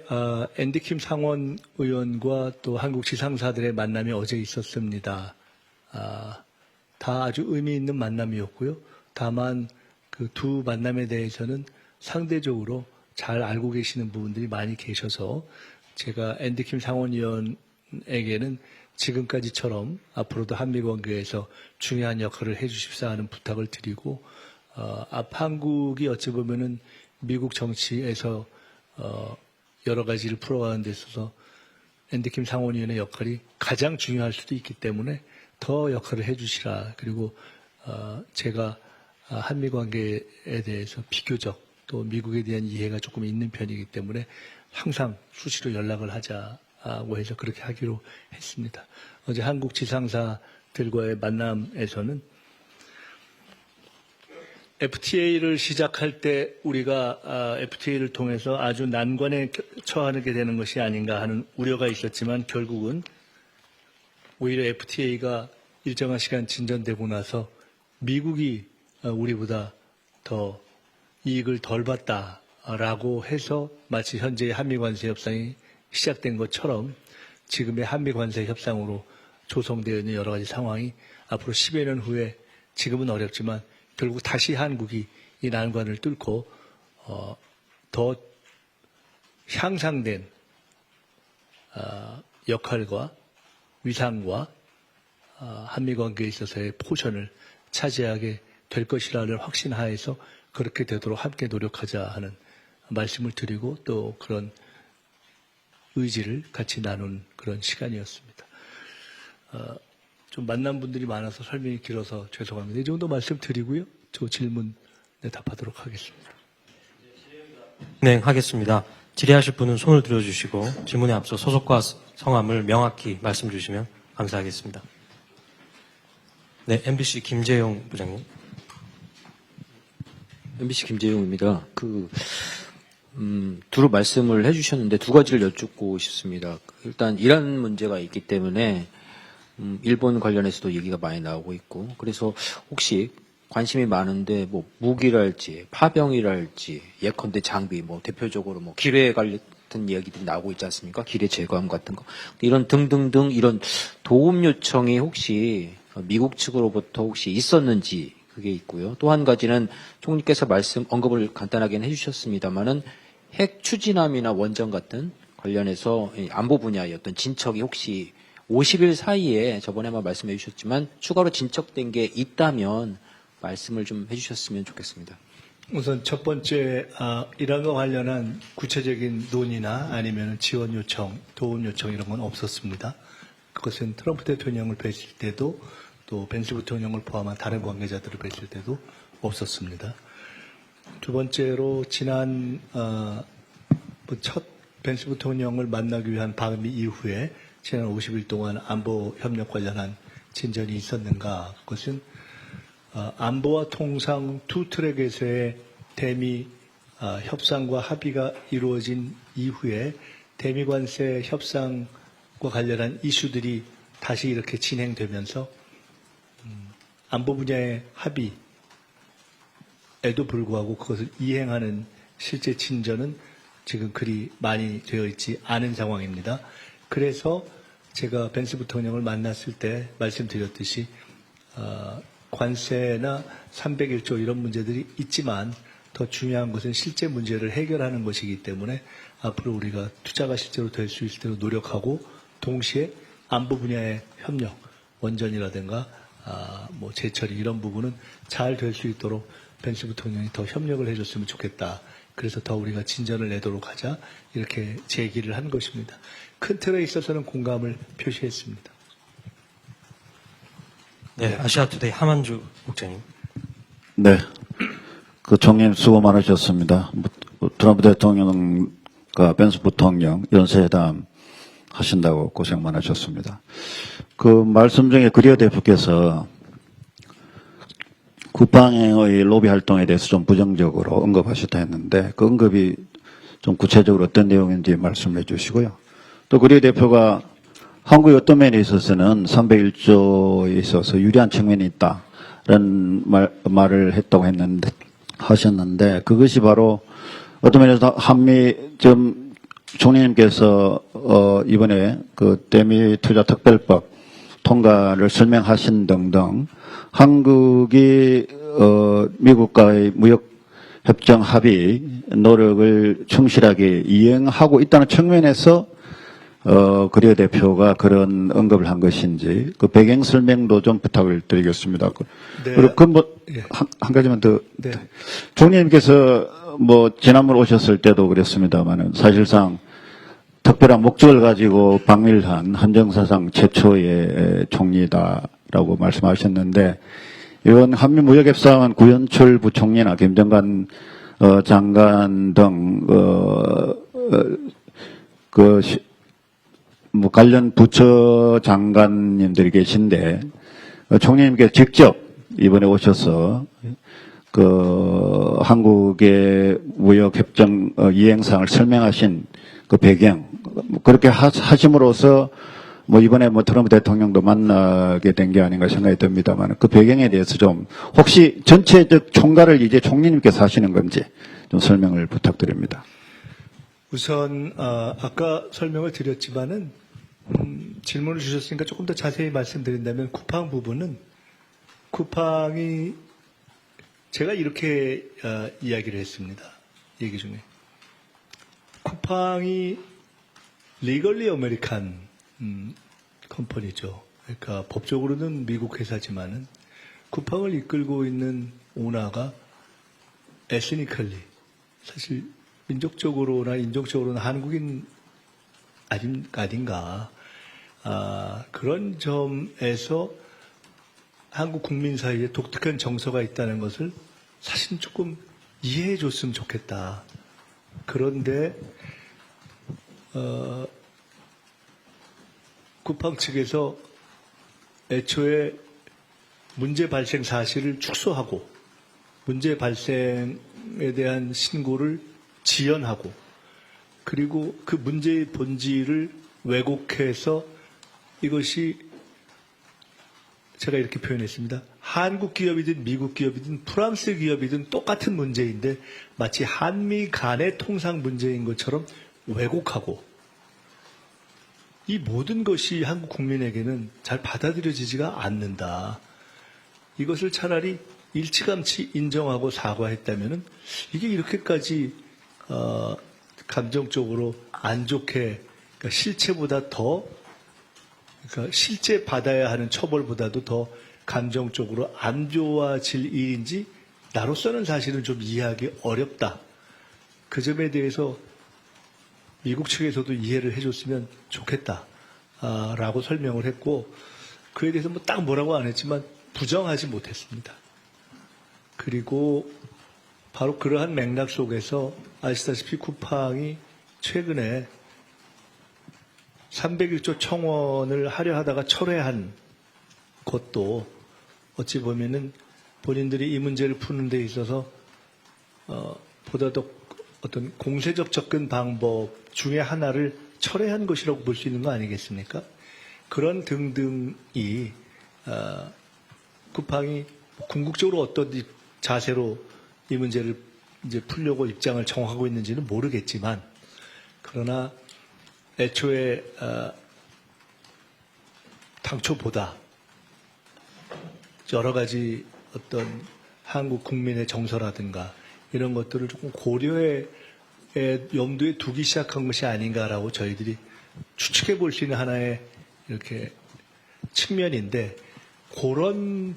앤디킴 상원 의원과 또 한국 지상사들의 만남이 어제 있었습니다. 다 아주 의미 있는 만남이었고요. 다만 그 두 만남에 대해서는 상대적으로 잘 알고 계시는 부분들이 많이 계셔서 제가 앤디킴 상원의원에게는 지금까지처럼 앞으로도 한미 관계에서 중요한 역할을 해주십사 하는 부탁을 드리고 한국이 어찌 보면은 미국 정치에서 여러 가지를 풀어가는 데 있어서 앤디킴 상원의원의 역할이 가장 중요할 수도 있기 때문에 더 역할을 해주시라. 그리고 제가 한미 관계에 대해서 비교적 또 미국에 대한 이해가 조금 있는 편이기 때문에 항상 수시로 연락을 하자고 해서 그렇게 하기로 했습니다. 어제 한국 지상사들과의 만남에서는 FTA를 시작할 때 우리가 FTA를 통해서 아주 난관에 처하게 되는 것이 아닌가 하는 우려가 있었지만 결국은 오히려 FTA가 일정한 시간 진전되고 나서 미국이 우리보다 더 이익을 덜 봤다라고 해서 마치 현재의 한미관세 협상이 시작된 것처럼 지금의 한미관세 협상으로 조성되어 있는 여러 가지 상황이 앞으로 10여 년 후에 지금은 어렵지만 결국 다시 한국이 이 난관을 뚫고 더 향상된 역할과 위상과 한미 관계에 있어서의 포션을 차지하게 될 것이라는 확신하에서 그렇게 되도록 함께 노력하자 하는 말씀을 드리고 또 그런 의지를 같이 나눈 그런 시간이었습니다. 좀 만난 분들이 많아서 설명이 길어서 죄송합니다. 이 정도 말씀드리고요. 저 질문에 답하도록 하겠습니다. 진행하겠습니다. 질의하실 분은 손을 들어주시고 질문에 앞서 소속과 성함을 명확히 말씀 주시면 감사하겠습니다. 네, MBC 김재용 부장님. MBC 김재용입니다. 두루 말씀을 해주셨는데 두 가지를 여쭙고 싶습니다. 일단 이란 문제가 있기 때문에 일본 관련해서도 얘기가 많이 나오고 있고 그래서 혹시 관심이 많은데 뭐 무기랄지 파병이랄지 예컨대 장비 뭐 대표적으로 뭐 기뢰 같은 이야기들이 나오고 있지 않습니까? 기뢰 제거함 같은 거 이런 등등등 이런 도움 요청이 혹시 미국 측으로부터 혹시 있었는지 그게 있고요. 또 한 가지는 총리께서 언급을 간단하게는 해주셨습니다만은 핵 추진함이나 원전 같은 관련해서 안보 분야의 어떤 진척이 혹시 50일 사이에 저번에만 말씀해 주셨지만 추가로 진척된 게 있다면 말씀을 좀 해주셨으면 좋겠습니다. 우선 첫 번째 이란과 관련한 구체적인 논의나 아니면 지원 요청, 도움 요청 이런 건 없었습니다. 그것은 트럼프 대통령을 뵀을 때도 또 벤스 부통령을 포함한 다른 관계자들을 뵀을 때도 없었습니다. 두 번째로 지난 첫 벤스 부통령을 만나기 위한 방미 이후에 지난 50일 동안 안보 협력 관련한 진전이 있었는가? 그것은 안보와 통상 투 트랙에서의 대미 협상과 합의가 이루어진 이후에 대미 관세 협상과 관련한 이슈들이 다시 이렇게 진행되면서 안보 분야의 합의에도 불구하고 그것을 이행하는 실제 진전은 지금 그리 많이 되어 있지 않은 상황입니다. 그래서 제가 벤스 부통령을 만났을 때 말씀드렸듯이 관세나 301조 이런 문제들이 있지만 더 중요한 것은 실제 문제를 해결하는 것이기 때문에 앞으로 우리가 투자가 실제로 될 수 있을 대로 노력하고 동시에 안보 분야의 협력, 원전이라든가 뭐 재처리 이런 부분은 잘 될 수 있도록 펜스 부통령이 더 협력을 해줬으면 좋겠다. 그래서 더 우리가 진전을 내도록 하자 이렇게 제기를 한 것입니다. 큰 틀에 있어서는 공감을 표시했습니다. 네, 아시아투데이 하만주 국장님. 네. 그 총님 수고 많으셨습니다. 트럼프 대통령과 펜스 부통령 연쇄회담 하신다고 고생 많으셨습니다. 그 말씀 중에 그리어 대표께서 쿠팡의 로비 활동에 대해서 좀 부정적으로 언급하셨다 했는데 그 언급이 좀 구체적으로 어떤 내용인지 말씀해 주시고요. 또 그리어 대표가 한국의 어떤 면에 있어서는 301조에 있어서 유리한 측면이 있다라는 말을 했다고 하셨는데 그것이 바로 어떤 면에서 한미 좀 총리님께서 이번에 그 대미 투자 특별법 통과를 설명하신 등등 한국이 미국과의 무역 협정 합의 노력을 충실하게 이행하고 있다는 측면에서 그리어 대표가 그런 언급을 한 것인지 그 배경 설명도 좀 부탁을 드리겠습니다. 네. 그리고 예. 한 가지만 더. 네. 총리님께서 뭐 지난번 오셨을 때도 그랬습니다만은 사실상 특별한 목적을 가지고 방밀한 한정사상 최초의 총리다라고 말씀하셨는데 이번 한미무역협상은 구현철 부총리나 김정관 장관 등 뭐 관련 부처 장관님들이 계신데 총리님께 직접 이번에 오셔서 그 한국의 무역협정 이행상을 설명하신 그 배경 그렇게 하심으로써 뭐 이번에 뭐 트럼프 대통령도 만나게 된 게 아닌가 생각이 듭니다만 그 배경에 대해서 좀 혹시 전체적 총괄을 이제 총리님께서 하시는 건지 좀 설명을 부탁드립니다. 우선 아까 설명을 드렸지만은 질문을 주셨으니까 조금 더 자세히 말씀드린다면 쿠팡 부분은 쿠팡이 제가 이렇게 이야기를 했습니다. 얘기 중에 쿠팡이 리걸리 아메리칸 컴퍼니죠. 그러니까 법적으로는 미국 회사지만은 쿠팡을 이끌고 있는 오너가 에스니컬리 사실 민족적으로나 인종적으로는 한국인 아닌가 그런 점에서 한국 국민 사이에 독특한 정서가 있다는 것을 사실 조금 이해해 줬으면 좋겠다. 그런데 쿠팡 측에서 애초에 문제 발생 사실을 축소하고 문제 발생에 대한 신고를 지연하고 그리고 그 문제의 본질을 왜곡해서 이것이 제가 이렇게 표현했습니다. 한국 기업이든 미국 기업이든 프랑스 기업이든 똑같은 문제인데 마치 한미 간의 통상 문제인 것처럼 왜곡하고 이 모든 것이 한국 국민에게는 잘 받아들여지지가 않는다. 이것을 차라리 일찌감치 인정하고 사과했다면은 이게 이렇게까지 감정적으로 안 좋게 그러니까 실체보다 더 그러니까 실제 받아야 하는 처벌보다도 더 감정적으로 안 좋아질 일인지 나로서는 사실은 좀 이해하기 어렵다. 그 점에 대해서 미국 측에서도 이해를 해줬으면 좋겠다. 라고 설명을 했고 그에 대해서 뭐 딱 뭐라고 안 했지만 부정하지 못했습니다. 그리고 바로 그러한 맥락 속에서 아시다시피 쿠팡이 최근에 301조 청원을 하려 하다가 철회한 것도 어찌 보면은 본인들이 이 문제를 푸는 데 있어서 보다 더 어떤 공세적 접근 방법 중에 하나를 철회한 것이라고 볼 수 있는 거 아니겠습니까? 그런 등등이 쿠팡이 궁극적으로 어떤 자세로 이 문제를 이제 풀려고 입장을 정하고 있는지는 모르겠지만 그러나 애초에 당초보다 여러 가지 어떤 한국 국민의 정서라든가 이런 것들을 조금 고려해 염두에 두기 시작한 것이 아닌가라고 저희들이 추측해 볼 수 있는 하나의 이렇게 측면인데, 그런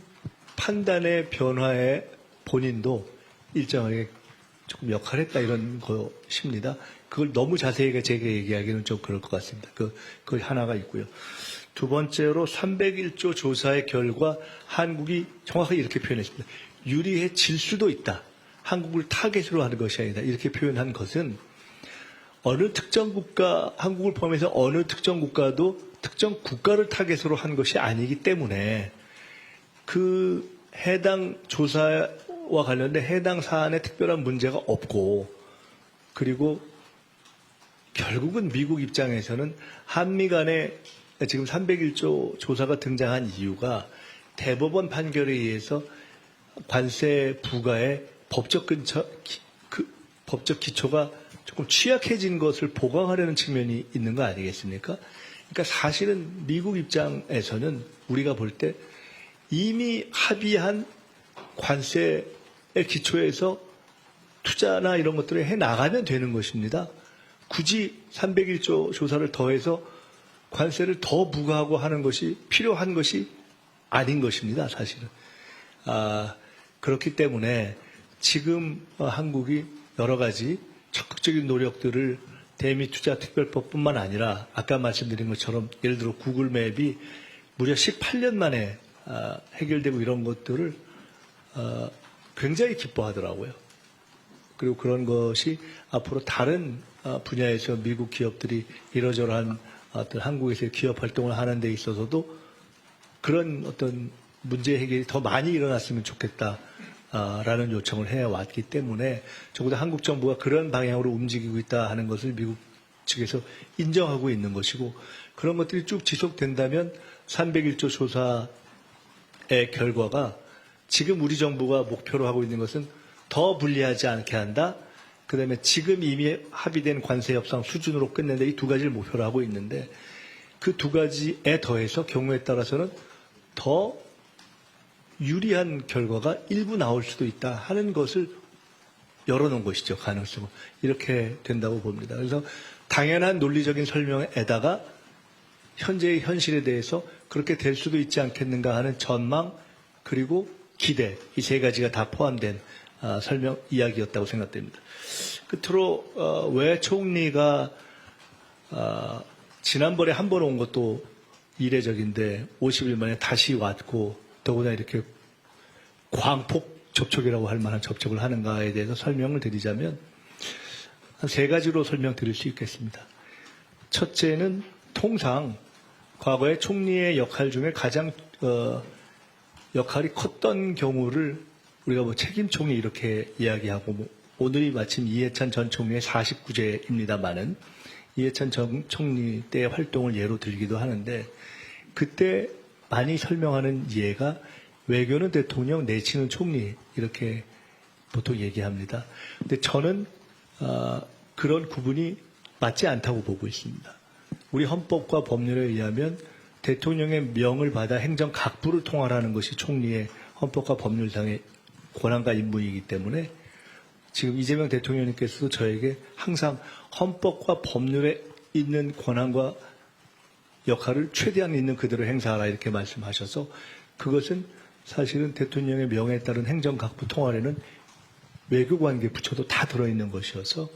판단의 변화에 본인도 일정하게 조금 역할을 했다 이런 것입니다. 그걸 너무 자세히 제가 얘기하기는 좀 그럴 것 같습니다. 그 하나가 있고요. 두 번째로 301조 조사의 결과 한국이 정확하게 이렇게 표현했습니다. 유리해질 수도 있다. 한국을 타겟으로 하는 것이 아니다. 이렇게 표현한 것은 어느 특정 국가, 한국을 포함해서 어느 특정 국가도 특정 국가를 타겟으로 한 것이 아니기 때문에 그 해당 조사와 관련된 해당 사안에 특별한 문제가 없고, 그리고 결국은 미국 입장에서는 한미 간에 지금 301조 조사가 등장한 이유가 대법원 판결에 의해서 관세 부과의 법적 기초가 조금 취약해진 것을 보강하려는 측면이 있는 거 아니겠습니까? 그러니까 사실은 미국 입장에서는 우리가 볼 때 이미 합의한 관세의 기초에서 투자나 이런 것들을 해 나가면 되는 것입니다. 굳이 301조 조사를 더해서 관세를 더 부과하고 하는 것이 필요한 것이 아닌 것입니다, 사실은. 그렇기 때문에 지금 한국이 여러 가지 적극적인 노력들을 대미 투자 특별법뿐만 아니라 아까 말씀드린 것처럼 예를 들어 구글 맵이 무려 18년 만에 해결되고 이런 것들을 굉장히 기뻐하더라고요. 그리고 그런 것이 앞으로 다른 분야에서 미국 기업들이 이러저러한 어떤 한국에서의 기업 활동을 하는 데 있어서도 그런 어떤 문제 해결이 더 많이 일어났으면 좋겠다라는 요청을 해왔기 때문에 적어도 한국 정부가 그런 방향으로 움직이고 있다 하는 것을 미국 측에서 인정하고 있는 것이고, 그런 것들이 쭉 지속된다면 301조 조사의 결과가 지금 우리 정부가 목표로 하고 있는 것은 더 불리하지 않게 한다. 그다음에 지금 이미 합의된 관세 협상 수준으로 끝낸다. 이 두 가지를 목표로 하고 있는데, 그 두 가지에 더해서 경우에 따라서는 더 유리한 결과가 일부 나올 수도 있다 하는 것을 열어놓은 것이죠. 가능성은. 이렇게 된다고 봅니다. 그래서 당연한 논리적인 설명에다가 현재의 현실에 대해서 그렇게 될 수도 있지 않겠는가 하는 전망, 그리고 기대, 이 세 가지가 다 포함된 설명 이야기였다고 생각됩니다. 끝으로 왜 총리가 지난번에 한 번 온 것도 이례적인데 50일 만에 다시 왔고 더구나 이렇게 광폭 접촉이라고 할 만한 접촉을 하는가에 대해서 설명을 드리자면 한 세 가지로 설명드릴 수 있겠습니다. 첫째는 통상 과거의 총리의 역할 중에 가장 역할이 컸던 경우를 우리가 뭐 책임 총리 이렇게 이야기하고, 오늘이 마침 이해찬 전 총리의 49제입니다만은 이해찬 전 총리 때의 활동을 예로 들기도 하는데, 그때 많이 설명하는 예가 외교는 대통령, 내치는 총리 이렇게 보통 얘기합니다. 근데 저는 그런 구분이 맞지 않다고 보고 있습니다. 우리 헌법과 법률에 의하면 대통령의 명을 받아 행정 각부를 통할하는 것이 총리의 헌법과 법률상의 권한과 임무이기 때문에 지금 이재명 대통령님께서도 저에게 항상 헌법과 법률에 있는 권한과 역할을 최대한 있는 그대로 행사하라 이렇게 말씀하셔서, 그것은 사실은 대통령의 명에 따른 행정각부 통할에는 외교관계 부처도 다 들어있는 것이어서,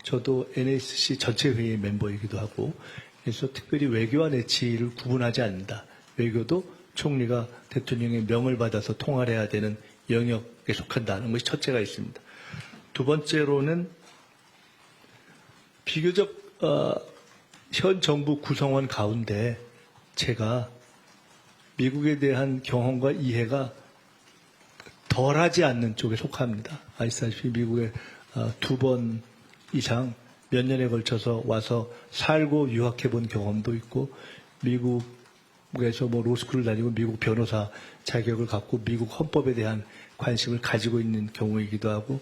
저도 NSC 전체 회의의 멤버이기도 하고, 그래서 특별히 외교와 내치를 구분하지 않는다. 외교도 총리가 대통령의 명을 받아서 통할해야 되는 영역에 속한다는 것이 첫째가 있습니다. 두 번째로는 비교적 현 정부 구성원 가운데 제가 미국에 대한 경험과 이해가 덜하지 않는 쪽에 속합니다. 아시다시피 미국에 2번 이상 몇 년에 걸쳐서 와서 살고 유학해 본 경험도 있고, 미국에서 뭐 로스쿨을 다니고 미국 변호사 자격을 갖고 미국 헌법에 대한 관심을 가지고 있는 경우이기도 하고,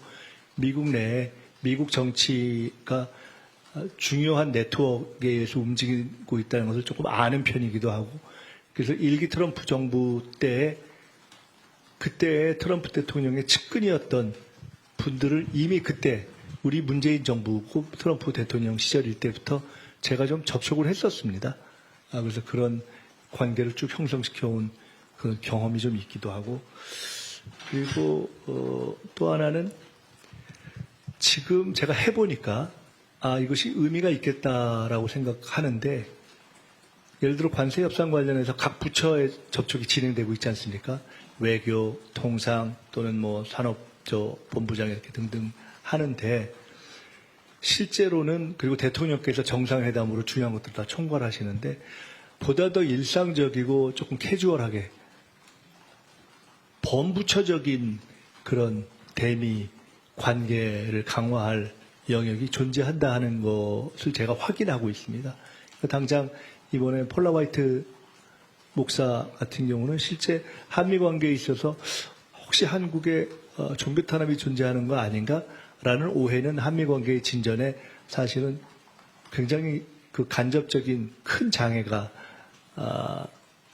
미국 내에 미국 정치가 중요한 네트워크에 의해서 움직이고 있다는 것을 조금 아는 편이기도 하고, 그래서 일기 트럼프 정부 때 그때 트럼프 대통령의 측근이었던 분들을 이미 그때 우리 문재인 정부고 트럼프 대통령 시절일 때부터 제가 좀 접촉을 했었습니다. 그래서 그런 관계를 쭉 형성시켜온 그 경험이 좀 있기도 하고, 그리고 또 하나는 지금 제가 해보니까 이것이 의미가 있겠다라고 생각하는데, 예를 들어 관세 협상 관련해서 각 부처의 접촉이 진행되고 있지 않습니까? 외교, 통상 또는 뭐 산업 본부장 이렇게 등등 하는데, 실제로는 그리고 대통령께서 정상회담으로 중요한 것들 다 총괄하시는데 보다 더 일상적이고 조금 캐주얼하게 범부처적인 그런 대미 관계를 강화할 영역이 존재한다 하는 것을 제가 확인하고 있습니다. 당장 이번에 폴라 화이트 목사 같은 경우는 실제 한미 관계에 있어서 혹시 한국에 종교 탄압이 존재하는 거 아닌가라는 오해는 한미 관계의 진전에 사실은 굉장히 그 간접적인 큰 장애가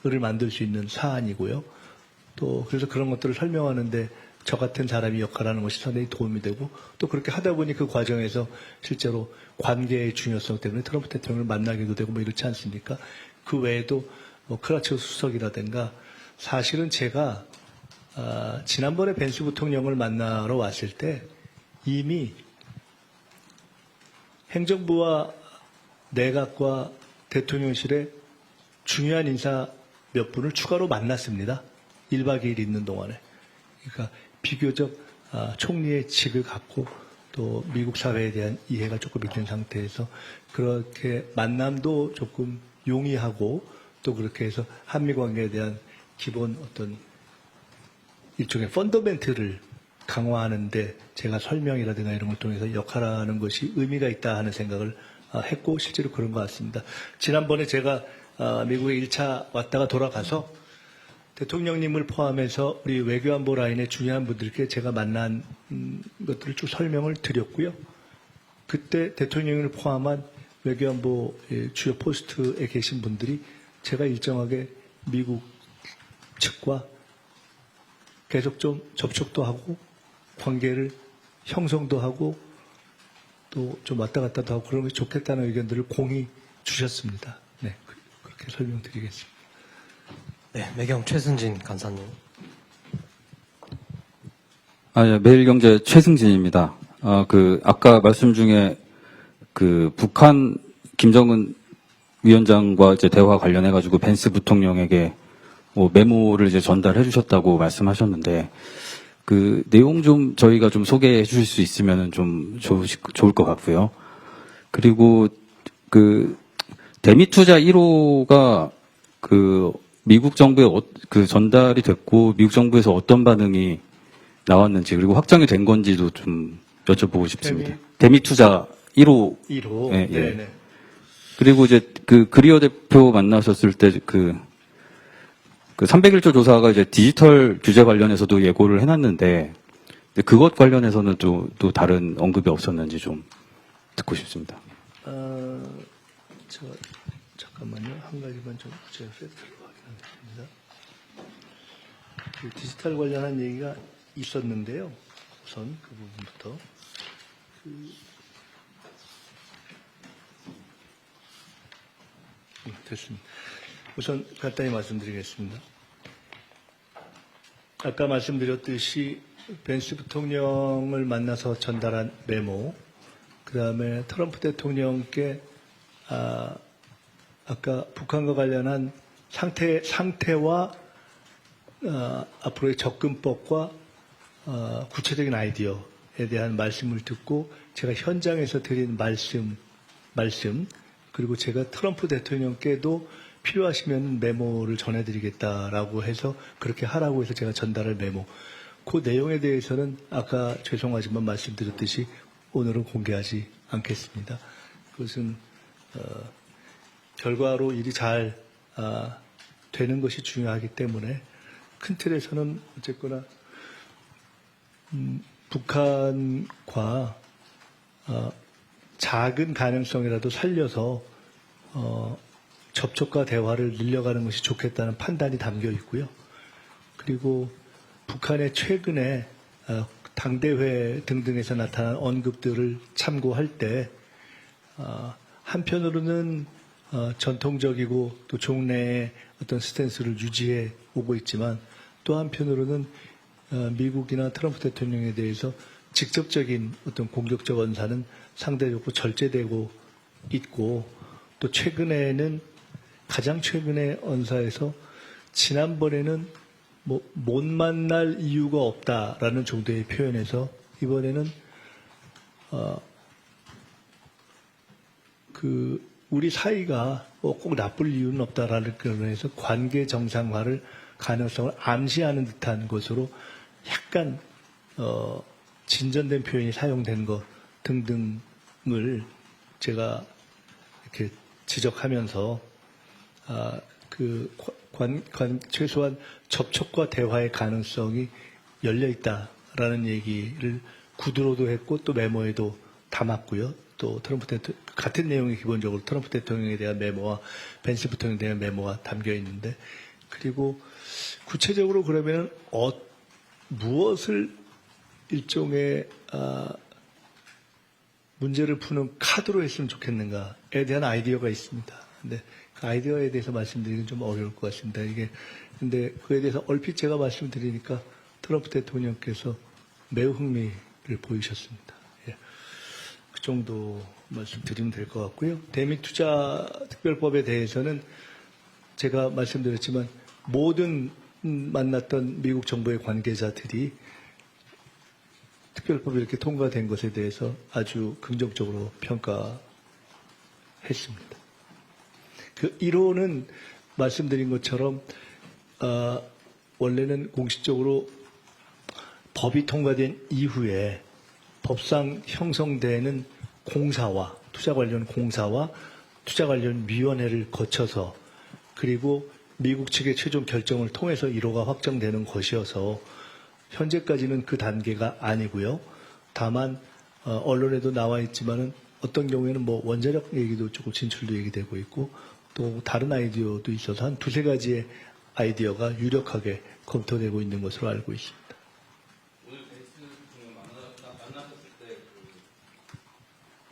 를 만들 수 있는 사안이고요. 또 그래서 그런 것들을 설명하는데 저 같은 사람이 역할하는 것이 상당히 도움이 되고, 또 그렇게 하다 보니 그 과정에서 실제로 관계의 중요성 때문에 트럼프 대통령을 만나기도 되고 뭐 이렇지 않습니까? 그 외에도 뭐 크라치오 수석이라든가, 사실은 제가 지난번에 벤스 부통령을 만나러 왔을 때 이미 행정부와 내각과 대통령실에 중요한 인사 몇 분을 추가로 만났습니다. 1박 2일 있는 동안에. 그러니까 비교적 총리의 직을 갖고 또 미국 사회에 대한 이해가 조금 있는 상태에서 그렇게 만남도 조금 용이하고, 또 그렇게 해서 한미 관계에 대한 기본 어떤 일종의 펀더멘트를 강화하는데 제가 설명이라든가 이런 걸 통해서 역할하는 것이 의미가 있다 하는 생각을 했고, 실제로 그런 것 같습니다. 지난번에 제가 미국에 1차 왔다가 돌아가서 대통령님을 포함해서 우리 외교안보 라인의 중요한 분들께 제가 만난 것들을 쭉 설명을 드렸고요. 그때 대통령을 포함한 외교안보 주요 포스트에 계신 분들이 제가 일정하게 미국 측과 계속 좀 접촉도 하고 관계를 형성도 하고 또 좀 왔다 갔다도 하고 그런 것이 좋겠다는 의견들을 공히 주셨습니다. 네, 그렇게 설명드리겠습니다. 네, 매경 최승진 간사님. 예, 매일경제 최승진입니다. 아까 말씀 중에 북한 김정은 위원장과 이제 대화 관련해가지고 벤스 부통령에게 뭐 메모를 이제 전달해 주셨다고 말씀하셨는데, 그 내용 좀 저희가 좀 소개해 주실 수 있으면 좀 좋을 것 같고요. 그리고 대미 투자 1호가 미국 정부에 전달이 됐고 미국 정부에서 어떤 반응이 나왔는지, 그리고 확정이 된 건지도 좀 여쭤보고 싶습니다. 대미 투자 1호. 1호. 예, 예. 네네. 그리고 이제 그리어 대표 만나셨을 때 301조 조사가 이제 디지털 규제 관련해서도 예고를 해놨는데, 그것 관련해서는 또 다른 언급이 없었는지 좀 듣고 싶습니다. 잠깐만요. 한 가지만 좀 제가 팩트를 확인하겠습니다. 디지털 관련한 얘기가 있었는데요. 우선 그 부분부터. 됐습니다. 우선 간단히 말씀드리겠습니다. 아까 말씀드렸듯이 벤스 부통령을 만나서 전달한 메모, 그 다음에 트럼프 대통령께 아까 북한과 관련한 상태와 앞으로의 접근법과 구체적인 아이디어에 대한 말씀을 듣고 제가 현장에서 드린 말씀 그리고 제가 트럼프 대통령께도 필요하시면 메모를 전해드리겠다라고 해서 그렇게 하라고 해서 제가 전달할 메모, 그 내용에 대해서는 아까 죄송하지만 말씀드렸듯이 오늘은 공개하지 않겠습니다. 그것은 결과로 일이 잘 되는 것이 중요하기 때문에 큰 틀에서는 어쨌거나 북한과 작은 가능성이라도 살려서 접촉과 대화를 늘려가는 것이 좋겠다는 판단이 담겨 있고요. 그리고 북한의 최근에 당대회 등등에서 나타난 언급들을 참고할 때 한편으로는 전통적이고 또 종래의 어떤 스탠스를 유지해 오고 있지만 또 한편으로는 미국이나 트럼프 대통령에 대해서 직접적인 어떤 공격적 언사는 상대적으로 절제되고 있고 또 최근에는 가장 최근의 언사에서 지난번에는 뭐 못 만날 이유가 없다라는 정도의 표현에서 이번에는 우리 사이가 꼭 나쁠 이유는 없다라는 그런에서 관계 정상화를 가능성을 암시하는 듯한 것으로 약간 진전된 표현이 사용된 것 등등을 제가 이렇게 지적하면서 최소한 접촉과 대화의 가능성이 열려 있다라는 얘기를 구두로도 했고 또 메모에도 담았고요. 또 트럼프 대통령 같은 내용이 기본적으로 트럼프 대통령에 대한 메모와 벤스 부통령에 대한 메모가 담겨 있는데 그리고 구체적으로 그러면은 무엇을 일종의 문제를 푸는 카드로 했으면 좋겠는가에 대한 아이디어가 있습니다. 근데 그 아이디어에 대해서 말씀드리기는 좀 어려울 것 같습니다. 근데 그에 대해서 얼핏 제가 말씀드리니까 트럼프 대통령께서 매우 흥미를 보이셨습니다. 예. 그 정도 말씀드리면 될 것 같고요. 대미투자특별법에 대해서는 제가 말씀드렸지만 모든 만났던 미국 정부의 관계자들이 특별법이 이렇게 통과된 것에 대해서 아주 긍정적으로 평가했습니다. 그 1호는 말씀드린 것처럼 원래는 공식적으로 법이 통과된 이후에 법상 형성되는 공사와 투자 관련 공사와 투자 관련 위원회를 거쳐서 그리고 미국 측의 최종 결정을 통해서 1호가 확정되는 것이어서 현재까지는 그 단계가 아니고요. 다만 언론에도 나와 있지만은 어떤 경우에는 뭐 원자력 얘기도 조금 진출도 얘기되고 있고 또 다른 아이디어도 있어서 한 두세 가지의 아이디어가 유력하게 검토되고 있는 것으로 알고 있습니다. 오늘 벤스 대통령 만나셨을 때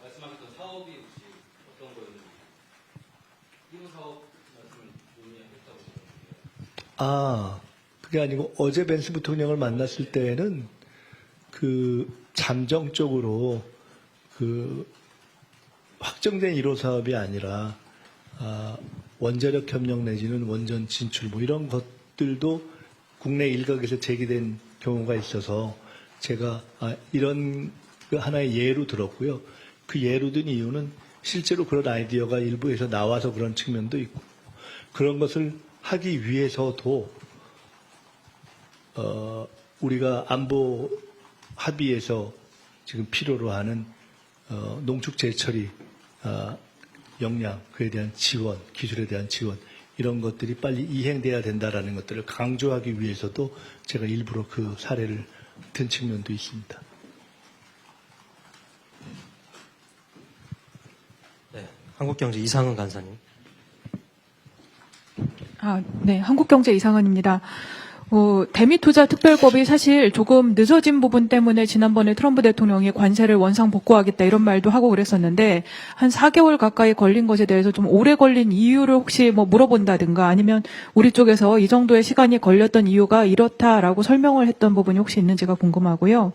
말씀하셨던 사업이 혹시 어떤 거였는지 1호 사업 말씀을 논의했다고 생각해요. 그게 아니고 어제 벤스 부통령을 만났을 때에는 그 잠정적으로 그 확정된 1호 사업이 아니라 원자력 협력 내지는 원전 진출 뭐 이런 것들도 국내 일각에서 제기된 경우가 있어서 제가 이런 그 하나의 예로 들었고요. 그 예로 든 이유는 실제로 그런 아이디어가 일부에서 나와서 그런 측면도 있고 그런 것을 하기 위해서도 우리가 안보 합의에서 지금 필요로 하는 농축 재처리 역량, 그에 대한 지원, 기술에 대한 지원 이런 것들이 빨리 이행돼야 된다라는 것들을 강조하기 위해서도 제가 일부러 그 사례를 든 측면도 있습니다. 네, 한국경제 이상은 간사님. 네, 한국경제 이상은입니다. 대미투자특별법이 사실 조금 늦어진 부분 때문에 지난번에 트럼프 대통령이 관세를 원상 복구하겠다 이런 말도 하고 그랬었는데 한 4개월 가까이 걸린 것에 대해서 좀 오래 걸린 이유를 혹시 뭐 물어본다든가 아니면 우리 쪽에서 이 정도의 시간이 걸렸던 이유가 이렇다라고 설명을 했던 부분이 혹시 있는지가 궁금하고요.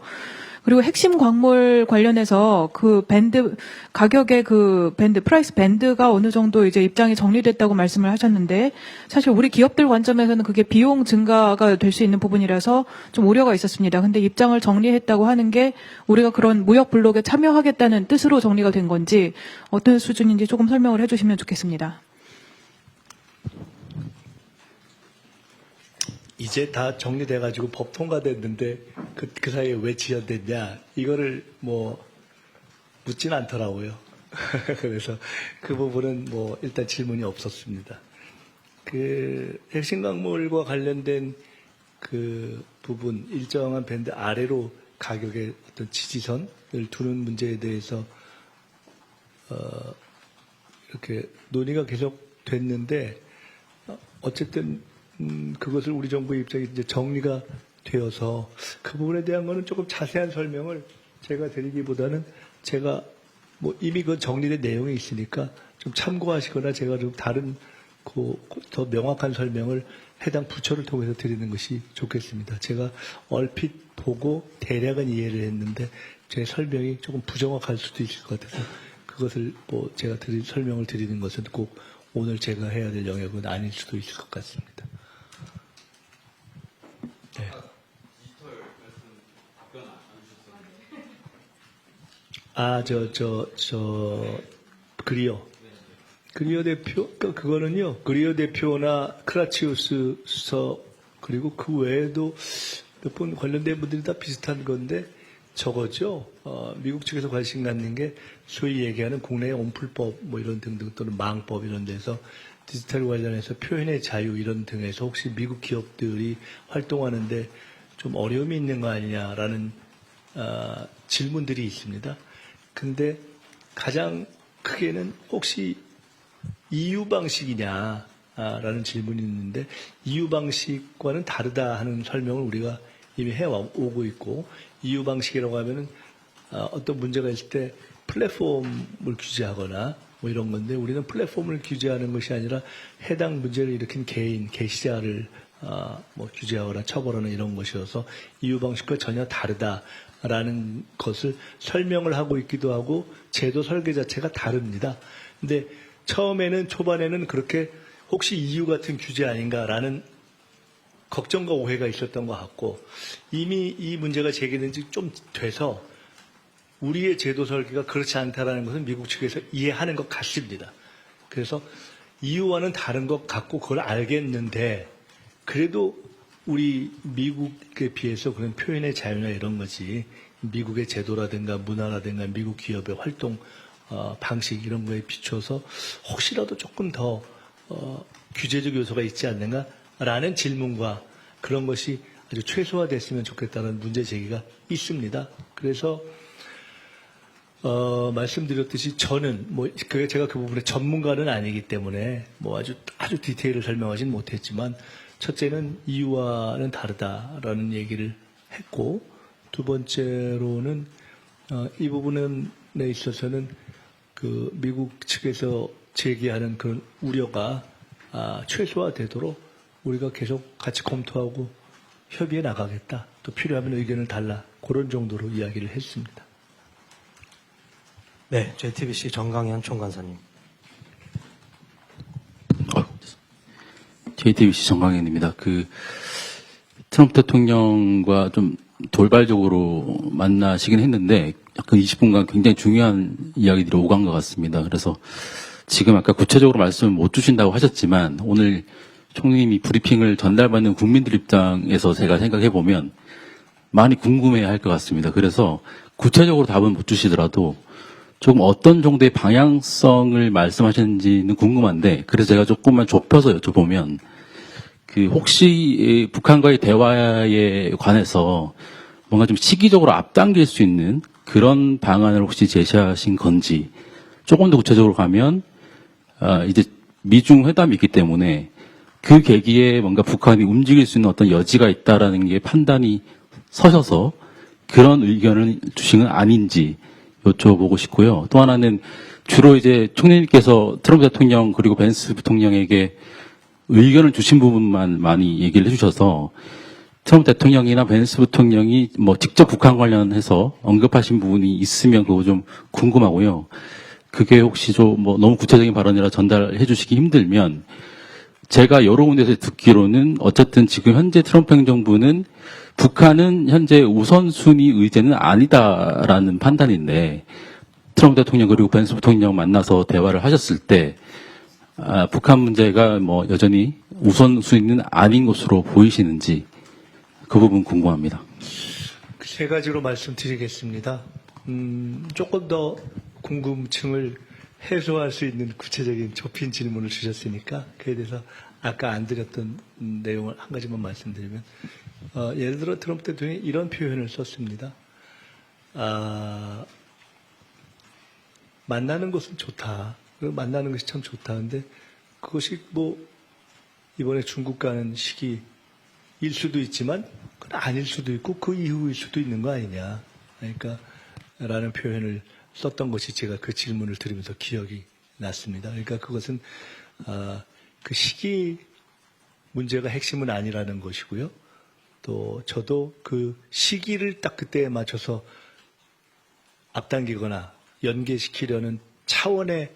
그리고 핵심 광물 관련해서 그 밴드, 가격의 그 밴드, 프라이스 밴드가 어느 정도 이제 입장이 정리됐다고 말씀을 하셨는데 사실 우리 기업들 관점에서는 그게 비용 증가가 될 수 있는 부분이라서 좀 우려가 있었습니다. 근데 입장을 정리했다고 하는 게 우리가 그런 무역 블록에 참여하겠다는 뜻으로 정리가 된 건지 어떤 수준인지 조금 설명을 해주시면 좋겠습니다. 이제 다 정리돼가지고 법 통과됐는데 그 사이에 왜 지연됐냐 이거를 뭐 묻진 않더라고요. 그래서 그 부분은 뭐 일단 질문이 없었습니다. 그 핵심 광물과 관련된 그 부분 일정한 밴드 아래로 가격의 어떤 지지선을 두는 문제에 대해서 이렇게 논의가 계속 됐는데 어쨌든 그것을 우리 정부의 입장이 이제 정리가 되어서 그 부분에 대한 거는 조금 자세한 설명을 제가 드리기보다는 제가 뭐 이미 그 정리된 내용이 있으니까 좀 참고하시거나 제가 좀 다른 더 명확한 설명을 해당 부처를 통해서 드리는 것이 좋겠습니다. 제가 얼핏 보고 대략은 이해를 했는데 제 설명이 조금 부정확할 수도 있을 것 같아서 그것을 뭐 제가 설명을 드리는 것은 꼭 오늘 제가 해야 될 영역은 아닐 수도 있을 것 같습니다. 네. 그리오 대표, 그거는요, 그리오 대표나 크라치우스 수석, 그리고 그 외에도 몇 분 관련된 분들이 다 비슷한 건데, 저거죠. 미국 측에서 관심 갖는 게 소위 얘기하는 국내의 온풀법 뭐 이런 등등 또는 망법 이런 데서 디지털 관련해서 표현의 자유 이런 등에서 혹시 미국 기업들이 활동하는데 좀 어려움이 있는 거 아니냐라는 질문들이 있습니다. 근데 가장 크게는 혹시 EU 방식이냐라는 질문이 있는데 EU 방식과는 다르다 하는 설명을 우리가 이미 해오고 있고 EU 방식이라고 하면은 어떤 문제가 있을 때 플랫폼을 규제하거나 뭐 이런 건데 우리는 플랫폼을 규제하는 것이 아니라 해당 문제를 일으킨 개인, 게시자를 뭐 규제하거나 처벌하는 이런 것이어서 EU 방식과 전혀 다르다라는 것을 설명을 하고 있기도 하고 제도 설계 자체가 다릅니다. 근데 처음에는 초반에는 그렇게 혹시 EU 같은 규제 아닌가라는 걱정과 오해가 있었던 것 같고 이미 이 문제가 제기된 지 좀 돼서 우리의 제도 설계가 그렇지 않다라는 것은 미국 측에서 이해하는 것 같습니다. 그래서 EU와는 다른 것 같고 그걸 알겠는데 그래도 우리 미국에 비해서 그런 표현의 자유나 이런 것이 미국의 제도라든가 문화라든가 미국 기업의 활동 방식 이런 거에 비춰서 혹시라도 조금 더 규제적 요소가 있지 않는가라는 질문과 그런 것이 아주 최소화됐으면 좋겠다는 문제 제기가 있습니다. 그래서 말씀드렸듯이 저는 제가 그 부분에 전문가는 아니기 때문에 뭐 아주 디테일을 설명하진 못했지만 첫째는 EU와는 다르다라는 얘기를 했고 두 번째로는 이 부분에 있어서는 그 미국 측에서 제기하는 그런 우려가 최소화되도록 우리가 계속 같이 검토하고 협의해 나가겠다. 또 필요하면 의견을 달라. 그런 정도로 이야기를 했습니다. 네, JTBC 정강현 총관사님. JTBC 정강현입니다. 트럼프 대통령과 좀 돌발적으로 만나시긴 했는데 약간 20분간 굉장히 중요한 이야기들이 오간 것 같습니다. 그래서 지금 아까 구체적으로 말씀을 못 주신다고 하셨지만 오늘 총리님이 브리핑을 전달받는 국민들 입장에서 제가 생각해 보면 많이 궁금해야 할 것 같습니다. 그래서 구체적으로 답은 못 주시더라도 조금 어떤 정도의 방향성을 말씀하셨는지는 궁금한데 그래서 제가 조금만 좁혀서 여쭤보면 혹시 북한과의 대화에 관해서 뭔가 좀 시기적으로 앞당길 수 있는 그런 방안을 혹시 제시하신 건지 조금 더 구체적으로 가면 이제 미중 회담이 있기 때문에 그 계기에 뭔가 북한이 움직일 수 있는 어떤 여지가 있다라는 게 판단이 서셔서 그런 의견을 주신 건 아닌지 여쭤보고 싶고요. 또 하나는 주로 이제 총리님께서 트럼프 대통령 그리고 벤스 부통령에게 의견을 주신 부분만 많이 얘기를 해주셔서 트럼프 대통령이나 벤스 부통령이 뭐 직접 북한 관련해서 언급하신 부분이 있으면 그거 좀 궁금하고요. 그게 혹시 좀 뭐 너무 구체적인 발언이라 전달해 주시기 힘들면 제가 여러 군데서 듣기로는 어쨌든 지금 현재 트럼프 행정부는 북한은 현재 우선순위 의제는 아니다라는 판단인데 트럼프 대통령 그리고 벤스 부통령 만나서 대화를 하셨을 때 북한 문제가 뭐 여전히 우선순위는 아닌 것으로 보이시는지 그 부분 궁금합니다. 세 가지로 말씀드리겠습니다. 조금 더 궁금증을 해소할 수 있는 구체적인 좁힌 질문을 주셨으니까 그에 대해서 아까 안 드렸던 내용을 한 가지만 말씀드리면 예를 들어 트럼프 대통령이 이런 표현을 썼습니다. 만나는 것은 좋다. 만나는 것이 참 좋다. 근데 그것이 뭐 이번에 중국 가는 시기 수도 있지만 그건 아닐 수도 있고 그 이후일 수도 있는 거 아니냐. 그러니까 라는 표현을 썼던 것이 제가 그 질문을 들으면서 기억이 났습니다. 그러니까 그것은 그 시기 문제가 핵심은 아니라는 것이고요. 또 저도 그 시기를 딱 그때에 맞춰서 앞당기거나 연계시키려는 차원의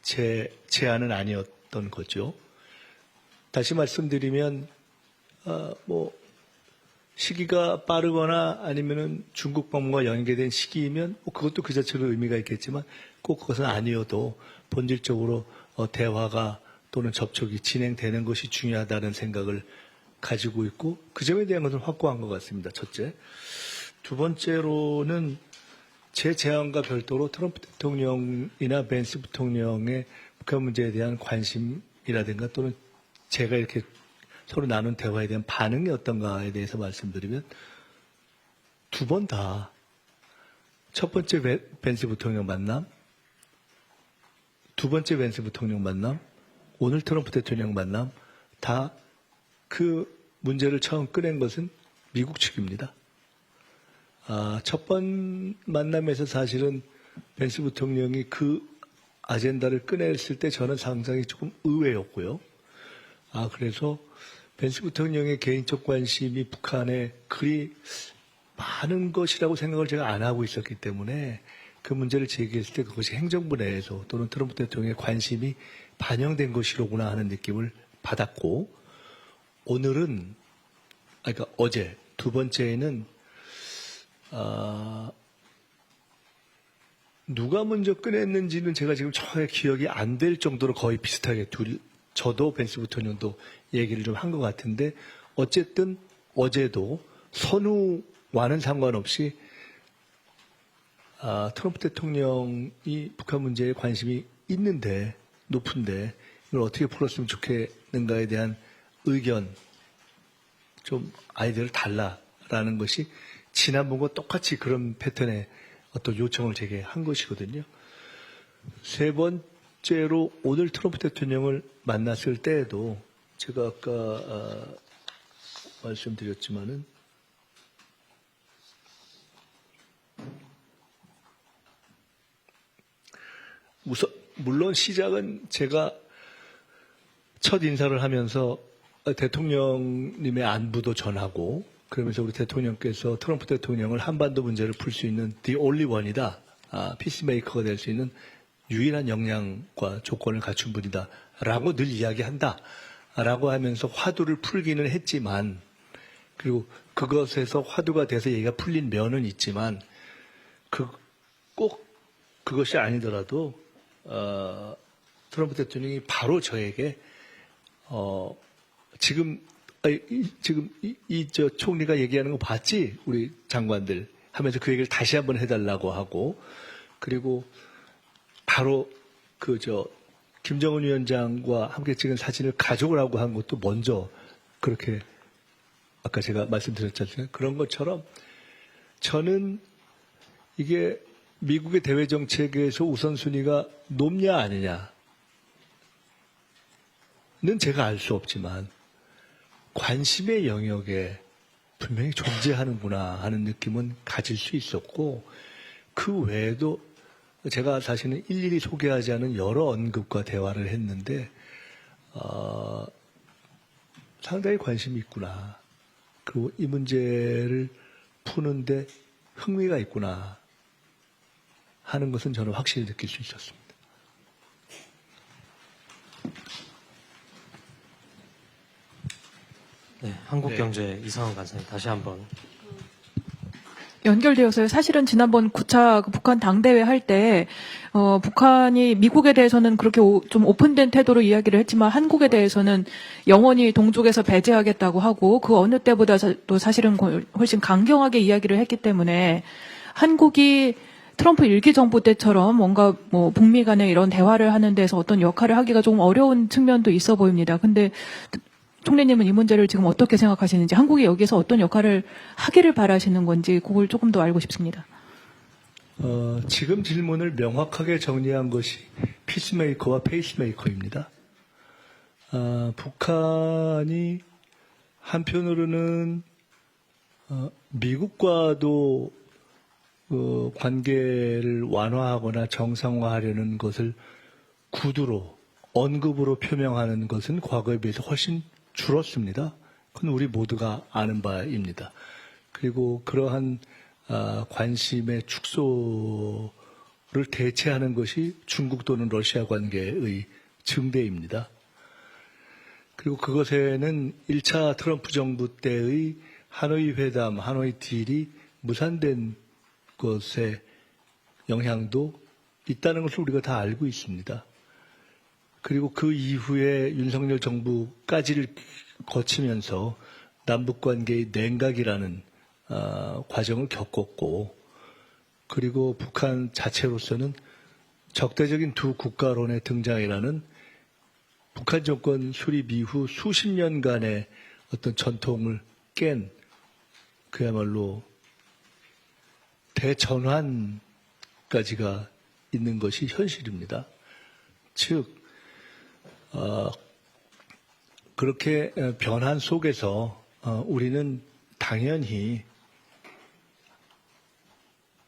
제 제안은 아니었던 거죠. 다시 말씀드리면 뭐 시기가 빠르거나 아니면은 중국 방문과 연계된 시기이면 뭐 그것도 그 자체로 의미가 있겠지만 꼭 그것은 아니어도 본질적으로 대화가 또는 접촉이 진행되는 것이 중요하다는 생각을 가지고 있고 그 점에 대한 것은 확고한 것 같습니다. 첫째. 두 번째로는 제 제안과 별도로 트럼프 대통령이나 벤스 부통령의 북한 문제에 대한 관심이라든가 또는 제가 이렇게 서로 나눈 대화에 대한 반응이 어떤가에 대해서 말씀드리면 두 번 다 첫 번째 벤스 부통령 만남, 두 번째 벤스 부통령 만남, 오늘 트럼프 대통령 만남 다 그 문제를 처음 꺼낸 것은 미국 측입니다. 첫 번 만남에서 사실은 벤스 부통령이 그 아젠다를 꺼냈을 때 저는 상당히 조금 의외였고요. 그래서 벤스 부통령의 개인적 관심이 북한에 그리 많은 것이라고 생각을 제가 안 하고 있었기 때문에 그 문제를 제기했을 때 그것이 행정부 내에서 또는 트럼프 대통령의 관심이 반영된 것이로구나 하는 느낌을 받았고 오늘은 그러니까 어제 두 번째에는 누가 먼저 꺼냈는지는 제가 지금 정확하게 기억이 안 될 정도로 거의 비슷하게 저도 벤스 부통령도 얘기를 좀 한 것 같은데 어쨌든 어제도 선후와는 상관없이 트럼프 대통령이 북한 문제에 관심이 있는데 높은데 이걸 어떻게 풀었으면 좋겠는가에 대한 의견 좀 아이디어를 달라라는 것이 지난번과 똑같이 그런 패턴의 어떤 요청을 제게 한 것이거든요. 세 번째로 오늘 트럼프 대통령을 만났을 때에도 제가 아까 말씀드렸지만은 우선 물론 시작은 제가 첫 인사를 하면서 대통령님의 안부도 전하고 그러면서 우리 대통령께서 트럼프 대통령을 한반도 문제를 풀 수 있는 the only one이다. 피스메이커가 될 수 있는 유일한 역량과 조건을 갖춘 분이다. 라고 늘 이야기한다. 라고 하면서 화두를 풀기는 했지만 그리고 그것에서 화두가 돼서 얘기가 풀린 면은 있지만 꼭 그것이 아니더라도 트럼프 대통령이 바로 저에게 지금 저 총리가 얘기하는 거 봤지? 우리 장관들 하면서 그 얘기를 다시 한번 해달라고 하고 그리고 바로 김정은 위원장과 함께 찍은 사진을 가져오라고 한 것도 먼저 그렇게 아까 제가 말씀드렸지 않습니까? 그런 것처럼 저는 이게 미국의 대외 정책에서 우선순위가 높냐 아니냐는 제가 알 수 없지만 관심의 영역에 분명히 존재하는구나 하는 느낌은 가질 수 있었고 그 외에도 제가 사실은 일일이 소개하지 않은 여러 언급과 대화를 했는데 상당히 관심이 있구나. 그리고 이 문제를 푸는데 흥미가 있구나 하는 것은 저는 확실히 느낄 수 있었습니다. 네, 한국경제 이상원 간사님 다시 한번. 연결되어서요. 사실은 지난번 9차 북한 당대회 할 때 북한이 미국에 대해서는 그렇게 좀 오픈된 태도로 이야기를 했지만 한국에 대해서는 영원히 동쪽에서 배제하겠다고 하고 그 어느 때보다도 사실은 훨씬 강경하게 이야기를 했기 때문에 한국이 트럼프 일기 정부 때처럼 뭔가 뭐 북미 간에 이런 대화를 하는 데서 어떤 역할을 하기가 좀 어려운 측면도 있어 보입니다. 근데 총리님은 이 문제를 지금 어떻게 생각하시는지, 한국이 여기서 어떤 역할을 하기를 바라시는 건지 그걸 조금 더 알고 싶습니다. 지금 질문을 명확하게 정리한 것이 피스메이커와 페이스메이커입니다. 북한이 한편으로는 미국과도 관계를 완화하거나 정상화하려는 것을 구두로 언급으로 표명하는 것은 과거에 비해서 훨씬 줄었습니다. 그건 우리 모두가 아는 바입니다. 그리고 그러한 관심의 축소를 대체하는 것이 중국 또는 러시아 관계의 증대입니다. 그리고 그것에는 1차 트럼프 정부 때의 하노이 회담, 하노이 딜이 무산된 것의 영향도 있다는 것을 우리가 다 알고 있습니다. 그리고 그 이후에 윤석열 정부까지를 거치면서 남북관계의 냉각이라는 과정을 겪었고, 그리고 북한 자체로서는 적대적인 두 국가론의 등장이라는 북한 정권 수립 이후 수십 년간의 어떤 전통을 깬 그야말로 대전환까지가 있는 것이 현실입니다. 즉, 그렇게 변환 속에서 우리는 당연히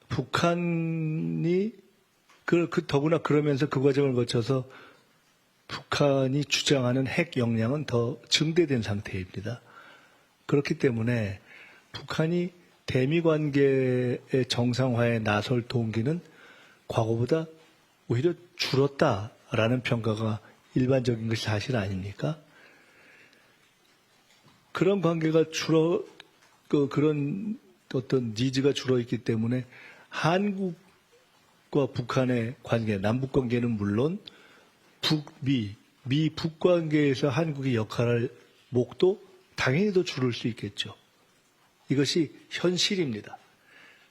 북한이 더구나 그러면서 그 과정을 거쳐서 북한이 주장하는 핵 역량은 더 증대된 상태입니다. 그렇기 때문에 북한이 대미 관계의 정상화에 나설 동기는 과거보다 오히려 줄었다라는 평가가 일반적인 것이 사실 아닙니까? 그런 관계가 그런 어떤 니즈가 줄어있기 때문에 한국과 북한의 관계, 남북 관계는 물론 미북 관계에서 한국의 역할할 목도 당연히 더 줄을 수 있겠죠. 이것이 현실입니다.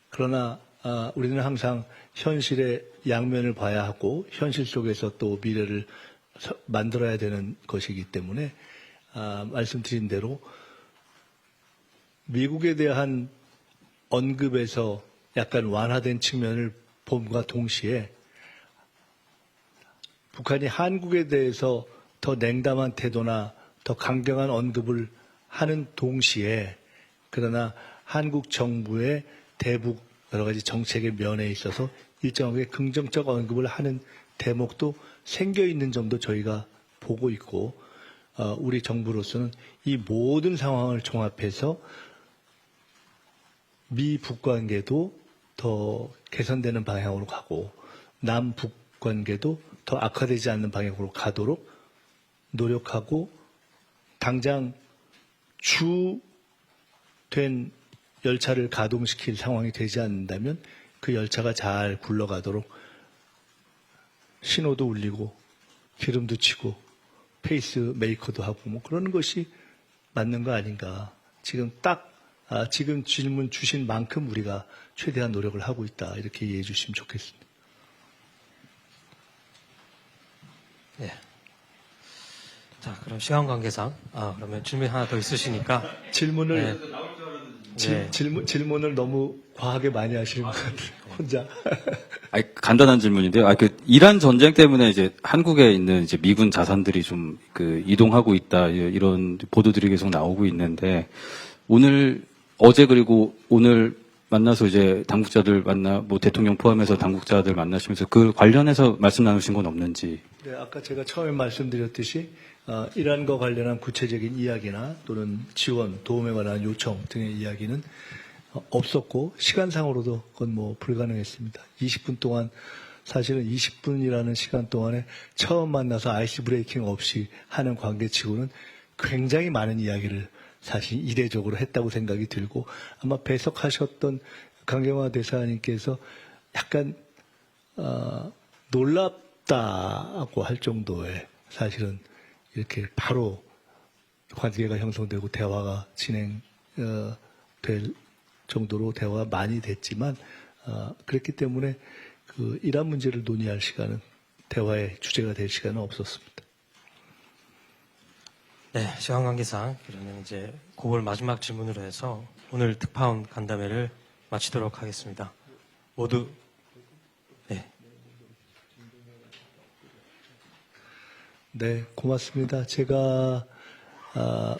그러나 우리는 항상 현실의 양면을 봐야 하고 현실 속에서 또 미래를 만들어야 되는 것이기 때문에 말씀드린 대로 미국에 대한 언급에서 약간 완화된 측면을 봄과 동시에 북한이 한국에 대해서 더 냉담한 태도나 더 강경한 언급을 하는 동시에 그러나 한국 정부의 대북 여러 가지 정책의 면에 있어서 일정하게 긍정적 언급을 하는 대목도 생겨 있는 점도 저희가 보고 있고 우리 정부로서는 이 모든 상황을 종합해서 미북 관계도 더 개선되는 방향으로 가고 남북 관계도 더 악화되지 않는 방향으로 가도록 노력하고 당장 주된 열차를 가동시킬 상황이 되지 않는다면 그 열차가 잘 굴러가도록 신호도 울리고 기름도 치고 페이스 메이커도 하고 뭐 그러는 것이 맞는 거 아닌가. 지금 질문 주신 만큼 우리가 최대한 노력을 하고 있다. 이렇게 이해해 주시면 좋겠습니다. 네. 자, 그럼 시간 관계상, 그러면 질문 하나 더 있으시니까. 질문을 네. 질문을 너무 과하게 많이 하시는 것 같아요. 혼자. 간단한 질문인데요. 이란 전쟁 때문에 이제 한국에 있는 이제 미군 자산들이 좀 이동하고 있다 이런 보도들이 계속 나오고 있는데 어제 그리고 오늘 만나서 이제 당국자들 대통령 포함해서 당국자들 만나시면서 그 관련해서 말씀 나누신 건 없는지. 네, 아까 제가 처음에 말씀드렸듯이 이란과 관련한 구체적인 이야기나 또는 지원, 도움에 관한 요청 등의 이야기는 없었고 시간상으로도 그건 뭐 불가능했습니다. 20분 동안 사실은 20분이라는 시간 동안에 처음 만나서 아이스 브레이킹 없이 하는 관계치고는 굉장히 많은 이야기를 사실 이례적으로 했다고 생각이 들고 아마 배석하셨던 강경화 대사님께서 약간 놀랍다고 할 정도의 사실은 이렇게 바로 관계가 형성되고 대화가 진행될 정도로 대화가 많이 됐지만 그랬기 때문에 그 이란 문제를 논의할 시간은 대화의 주제가 될 시간은 없었습니다. 네, 시간 관계상 그러면 이제 9월 마지막 질문으로 해서 오늘 특파원 간담회를 마치도록 하겠습니다. 모두 네, 고맙습니다. 제가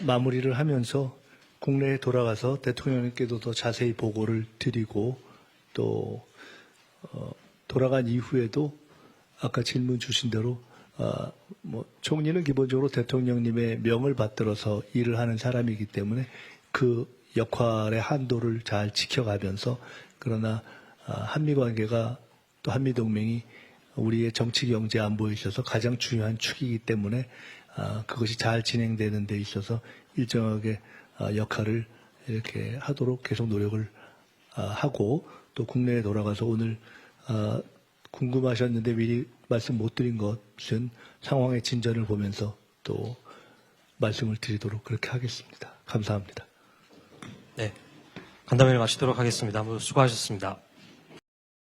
마무리를 하면서 국내에 돌아가서 대통령님께도 더 자세히 보고를 드리고 또 돌아간 이후에도 아까 질문 주신 대로 총리는 기본적으로 대통령님의 명을 받들어서 일을 하는 사람이기 때문에 그 역할의 한도를 잘 지켜가면서 그러나 한미 관계가 또 한미 동맹이 우리의 정치, 경제, 안보에 있어서 가장 중요한 축이기 때문에 그것이 잘 진행되는 데 있어서 일정하게 역할을 이렇게 하도록 계속 노력을 하고 또 국내에 돌아가서 오늘 궁금하셨는데 미리 말씀 못 드린 것은 상황의 진전을 보면서 또 말씀을 드리도록 그렇게 하겠습니다. 감사합니다. 네. 간담회를 마치도록 하겠습니다. 모두 수고하셨습니다.